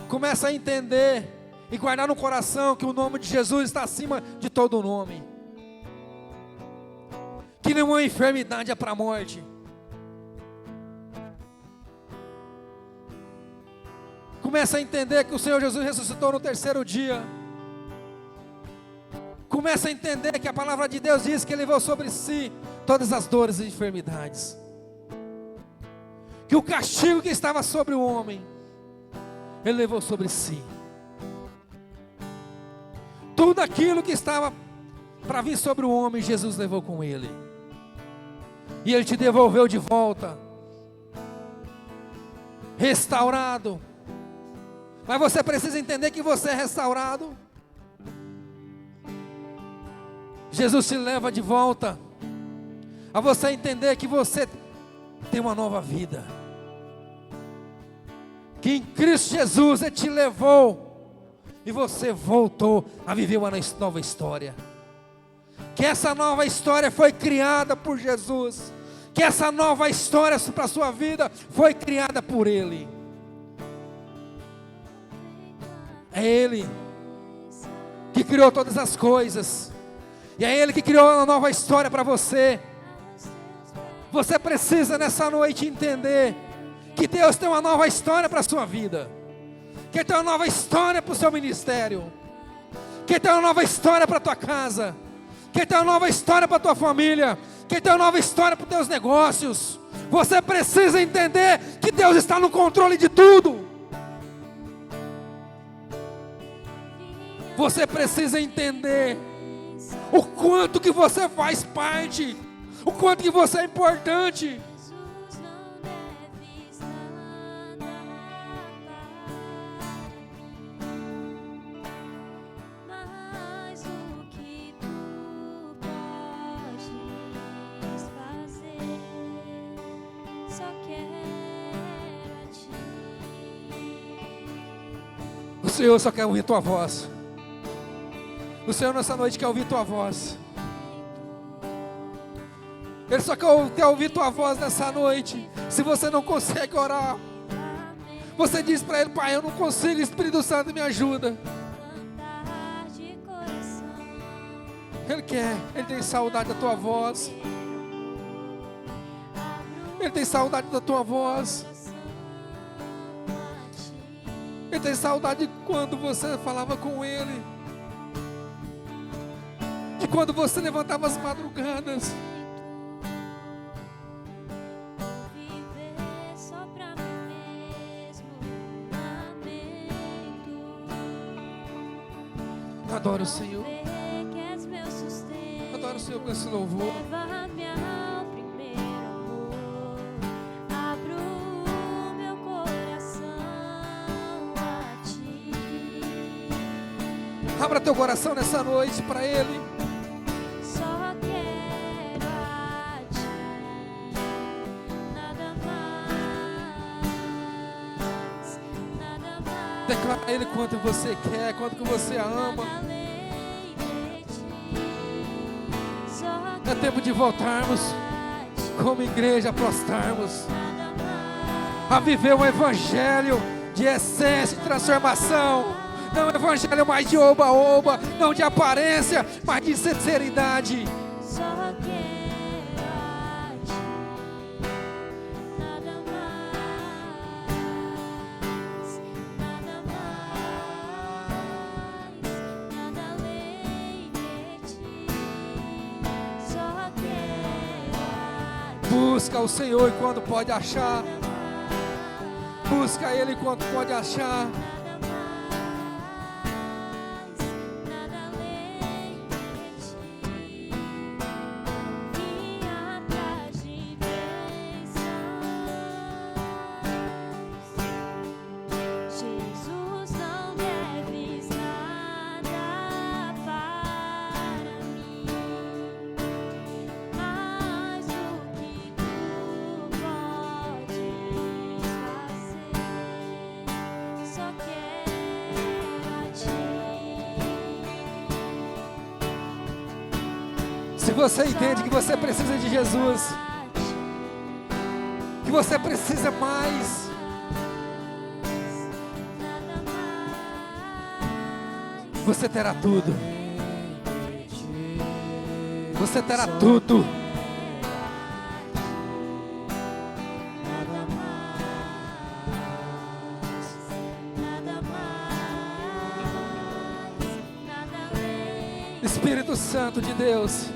Começa a entender e guardar no coração que o nome de Jesus está acima de todo nome. Que nenhuma enfermidade é para a morte. Começa a entender que o Senhor Jesus ressuscitou no terceiro dia. Começa a entender que a palavra de Deus diz que Ele levou sobre si todas as dores e enfermidades. Que o castigo que estava sobre o homem, Ele levou sobre si. Tudo aquilo que estava para vir sobre o homem, Jesus levou com Ele. E Ele te devolveu de volta, restaurado. Mas você precisa entender que você é restaurado. Jesus te leva de volta a você entender que você tem uma nova vida. Que em Cristo Jesus Ele te levou e você voltou a viver uma nova história. Que essa nova história foi criada por Jesus. Que essa nova história para a sua vida foi criada por Ele. É Ele que criou todas as coisas. E é Ele que criou uma nova história para você. Você precisa nessa noite entender que Deus tem uma nova história para a sua vida. Que Ele tem uma nova história para o seu ministério. Que Ele tem uma nova história para a tua casa. Que Ele tem uma nova história para a tua família. Que Ele tem uma nova história para os teus negócios. Você precisa entender que Deus está no controle de tudo. Você precisa entender o quanto que você faz parte, o quanto que você é importante. Jesus não deves nada mais o que tu podes fazer. Só quero a ti. O Senhor só quer ouvir tua voz. O Senhor nessa noite quer ouvir tua voz. Ele só quer ouvir tua voz nessa noite. Se você não consegue orar, você diz para Ele: Pai, eu não consigo, Espírito Santo me ajuda. Cantar de coração. Ele quer, Ele tem saudade da tua voz. Ele tem saudade da tua voz. Ele tem saudade de quando você falava com Ele. De quando você levantava as madrugadas. Viver só pra mim mesmo. Lamento. Adoro o Senhor. Ver que és meu sustento. Adoro o Senhor com esse louvor. Leva-me ao primeiro amor. Abro meu coração a ti. Abra teu coração nessa noite para Ele. Só quero a ti. Nada mais, nada mais. Declara a Ele quanto você quer, quanto que você ama. É tempo de voltarmos como igreja, a prostarmos, a viver um evangelho de essência, de transformação. Não um evangelho mais de oba-oba, não de aparência, mas de sinceridade. Só quero a ti, nada mais, nada além de ti. Só quero a ti. Busca o Senhor enquanto pode achar. Busca Ele enquanto pode achar. Nada além de ti, vim atrás de bênçãos. Jesus, não deves nada para mim, mais do que tu podes fazer. Só quero a ti. Se você entende que você precisa de Jesus, que você precisa mais, você terá tudo. Você terá tudo. Espírito Santo de Deus.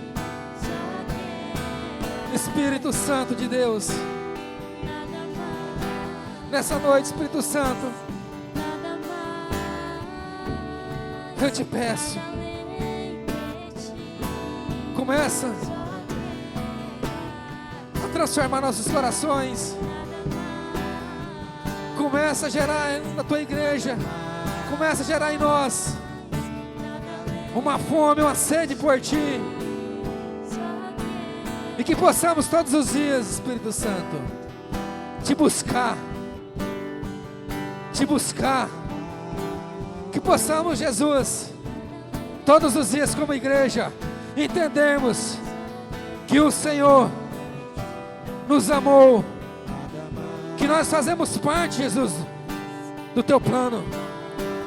Espírito Santo de Deus. Nessa noite, Espírito Santo, eu te peço, começa a transformar nossos corações. Começa a gerar na tua igreja, começa a gerar em nós uma fome, uma sede por ti. E que possamos todos os dias, Espírito Santo, te buscar. Te buscar. Que possamos, Jesus, todos os dias como igreja, entendermos que o Senhor nos amou. Que nós fazemos parte, Jesus, do teu plano.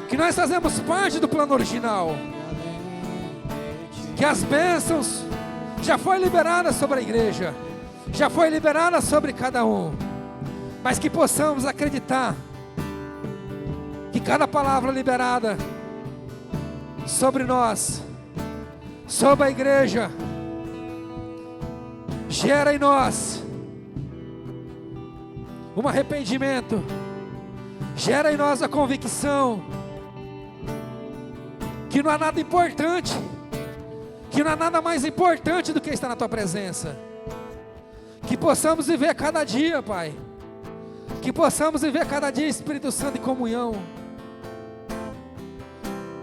Que nós fazemos parte do plano original. Que as bênçãos já foi liberada sobre a igreja, já foi liberada sobre cada um, mas que possamos acreditar que cada palavra liberada sobre nós, sobre a igreja, gera em nós um arrependimento, gera em nós a convicção que não há nada importante, que não há nada mais importante do que estar na tua presença. Que possamos viver cada dia, Pai. Que possamos viver cada dia, Espírito Santo, em comunhão.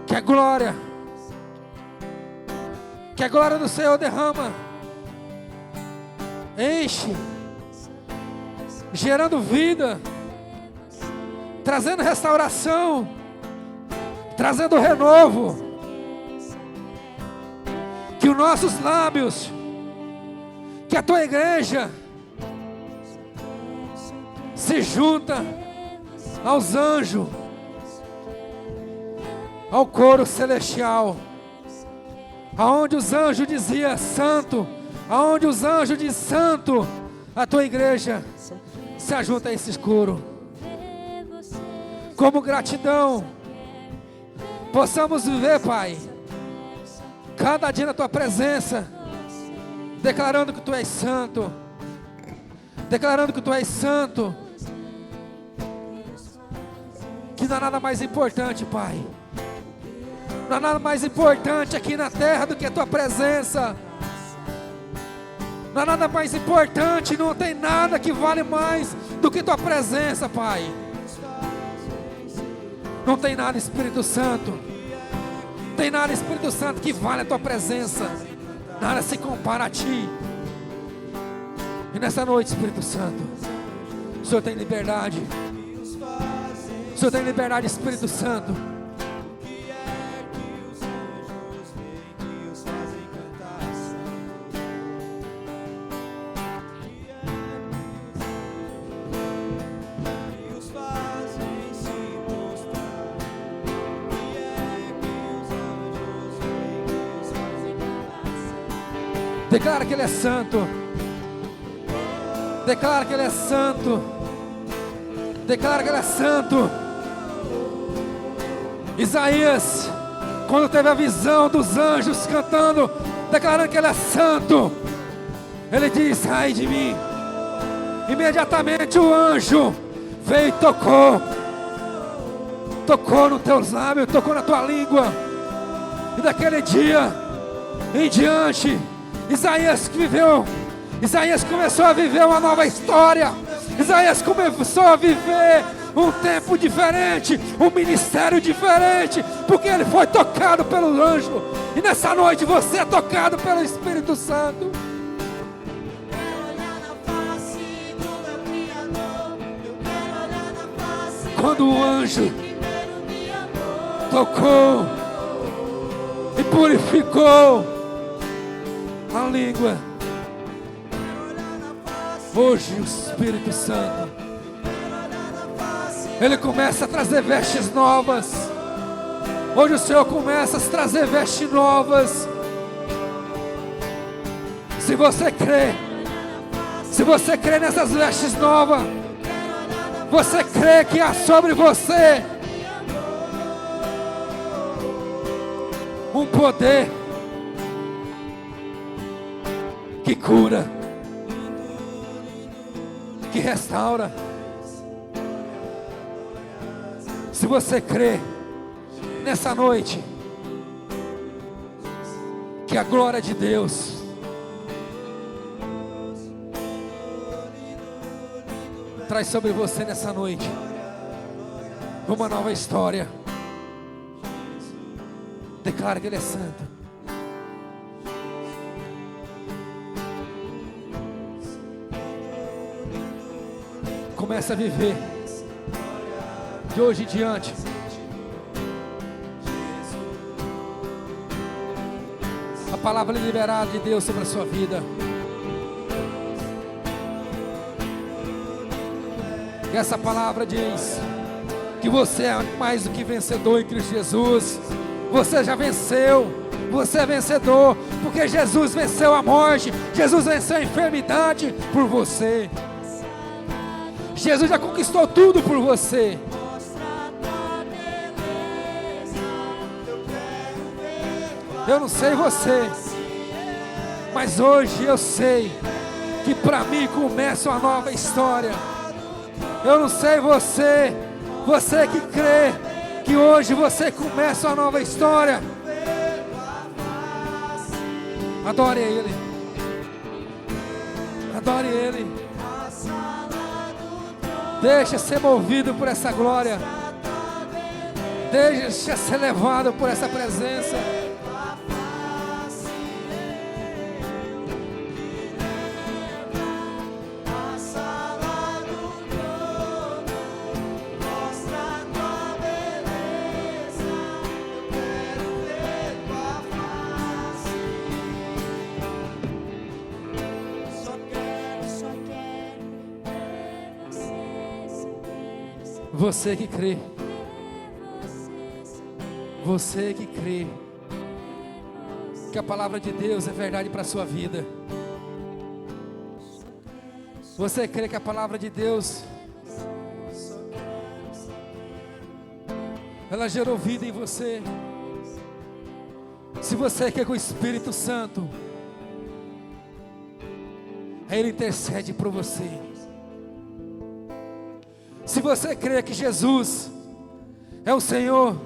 Que a glória do Senhor derrama, enche, gerando vida, trazendo restauração, trazendo renovo. Que os nossos lábios, que a tua igreja se junta aos anjos, ao coro celestial, aonde os anjos diziam santo, aonde os anjos dizem santo, a tua igreja se ajunta a esse coro. Como gratidão, possamos viver, Pai, cada dia na tua presença, declarando que tu és santo, declarando que tu és santo, que não há nada mais importante, Pai, não há nada mais importante aqui na terra do que a tua presença, não há nada mais importante, não tem nada que vale mais do que tua presença, Pai. Não tem nada, Espírito Santo, não tem nada, Espírito Santo, que vale a tua presença, nada se compara a ti. E nessa noite, Espírito Santo, o Senhor tem liberdade, o Senhor, tem liberdade, Espírito Santo. Declara que Ele é santo. Declara que Ele é santo. Declara que Ele é santo. Isaías, quando teve a visão dos anjos cantando, declarando que Ele é santo, ele diz: ai de mim. Imediatamente o anjo veio e tocou. Tocou nos teus lábios, tocou na tua língua. E daquele dia em diante, Isaías começou a viver uma nova história. Isaías começou a viver um tempo diferente, um ministério diferente, porque ele foi tocado pelo anjo. E nessa noite você é tocado pelo Espírito Santo. Quando o anjo tocou e purificou a língua, hoje o Espírito Santo, Ele começa a trazer vestes novas. Hoje o Senhor começa a trazer vestes novas. Se você crê nessas vestes novas, você crê que há sobre você um poder que cura, que restaura. Se você crê nessa noite que a glória de Deus traz sobre você nessa noite uma nova história, declara que Ele é santo. Começa a viver de hoje em diante a palavra liberada de Deus sobre a sua vida. E essa palavra diz que você é mais do que vencedor em Cristo Jesus. Você já venceu. Você é vencedor, porque Jesus venceu a morte. Jesus venceu a enfermidade por você. Jesus já conquistou tudo por você. Eu não sei você, mas hoje eu sei que para mim começa uma nova história. Eu não sei você que crê que hoje você começa uma nova história. Adore Ele. Adore Ele. Deixa ser movido por essa glória. Deixa ser levado por essa presença. Você que crê, você que crê que a palavra de Deus é verdade para a sua vida, você crê que a palavra de Deus ela gerou vida em você. Se você quer que o Espírito Santo Ele intercede por você. Se você crê que Jesus é o Senhor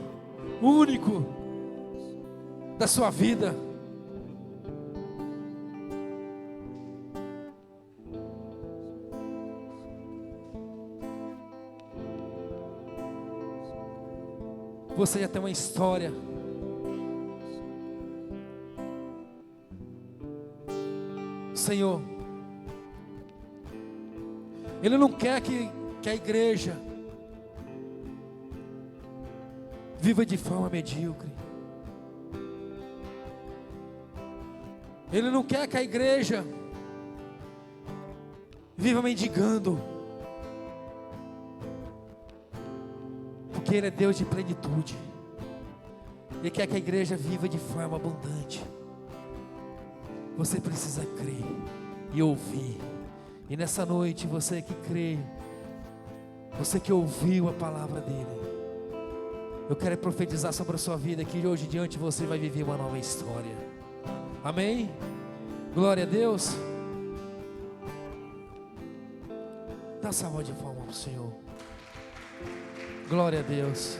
único da sua vida, você já tem uma história. Senhor, Ele não quer que a igreja viva de forma medíocre. Ele não quer que a igreja viva mendigando, porque Ele é Deus de plenitude. Ele quer que a igreja viva de forma abundante. Você precisa crer e ouvir. E nessa noite, você que crê, você que ouviu a palavra dEle, eu quero profetizar sobre a sua vida que de hoje em diante você vai viver uma nova história. Amém? Glória a Deus. Dá salva de palmas para o Senhor. Glória a Deus.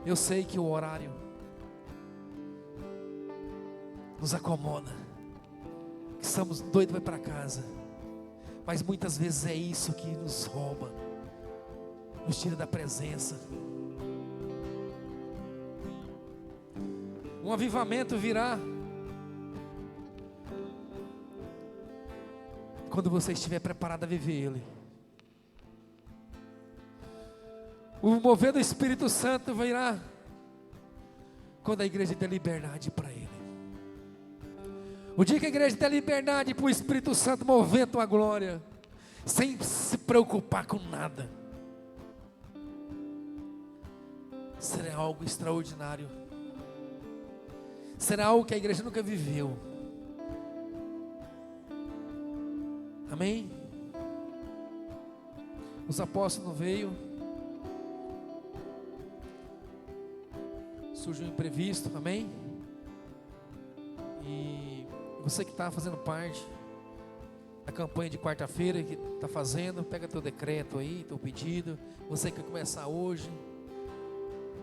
Eu sei que o horário nos acomoda, que estamos doidos para casa, mas muitas vezes é isso que nos rouba, nos tira da presença. Um avivamento virá quando você estiver preparado a viver Ele. O mover do Espírito Santo virá quando a igreja der liberdade para Ele. O dia que a igreja der liberdade para o Espírito Santo mover a tua glória, sem se preocupar com nada, será algo extraordinário. Será algo que a igreja nunca viveu. Amém? Os apóstolos não veio. Surgiu um imprevisto, amém? E você que está fazendo parte da campanha de quarta-feira, que está fazendo, pega teu decreto aí, teu pedido. Você que quer começar hoje,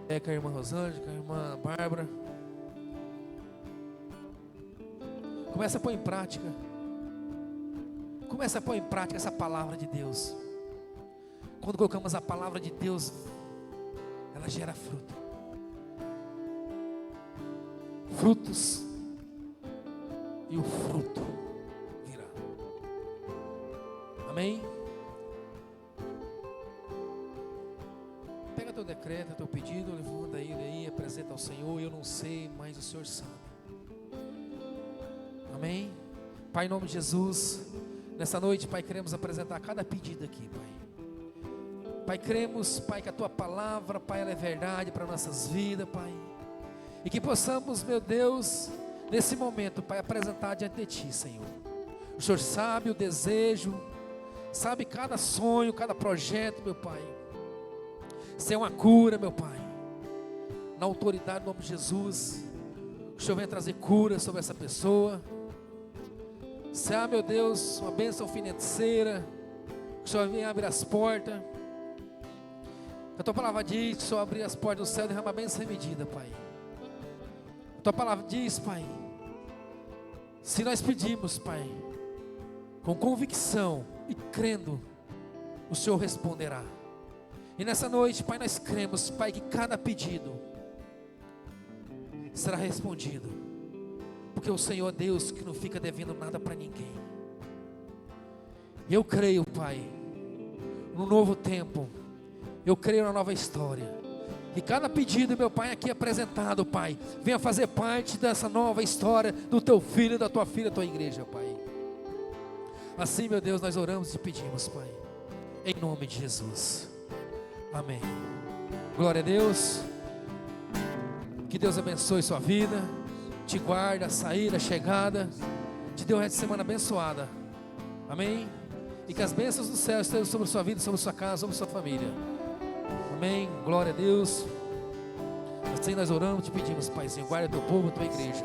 é com a irmã Rosângela, com a irmã Bárbara. Começa a pôr em prática. Começa a pôr em prática essa palavra de Deus. Quando colocamos a palavra de Deus, ela gera fruto. Frutos. E o fruto virá. Amém? Pega teu decreto, teu pedido, levanta ele aí, apresenta ao Senhor. Eu não sei, mas o Senhor sabe. Amém? Pai, em nome de Jesus, nessa noite, Pai, queremos apresentar cada pedido aqui, Pai. Pai, cremos, Pai, que a Tua palavra, Pai, ela é verdade para nossas vidas, Pai. E que possamos, meu Deus, nesse momento, Pai, apresentar diante de Ti, Senhor. O Senhor sabe o desejo, sabe cada sonho, cada projeto, meu Pai. Se é uma cura, meu Pai, na autoridade do nome de Jesus, o Senhor venha trazer cura sobre essa pessoa. Se há, meu Deus, uma bênção financeira, o Senhor venha abrir as portas. A Tua palavra diz que o Senhor abrir as portas do céu e derramar bênção sem medida, Pai. A Tua palavra diz, Pai, se nós pedimos, Pai, com convicção e crendo, o Senhor responderá. E nessa noite, Pai, nós cremos, Pai, que cada pedido será respondido, porque o Senhor é Deus que não fica devendo nada para ninguém. E eu creio, Pai, num novo tempo, eu creio na nova história. E cada pedido, meu Pai, aqui apresentado, Pai, venha fazer parte dessa nova história do Teu filho, da Tua filha, da Tua igreja, Pai. Assim, meu Deus, nós oramos e pedimos, Pai, em nome de Jesus. Amém. Glória a Deus. Que Deus abençoe sua vida, te guarde a saída, a chegada, te dê um resto de semana abençoada. Amém. E que as bênçãos do céu estejam sobre a sua vida, sobre a sua casa, sobre a sua família. Amém, glória a Deus. Assim nós oramos, te pedimos, Paizinho, guarda teu povo, a tua igreja.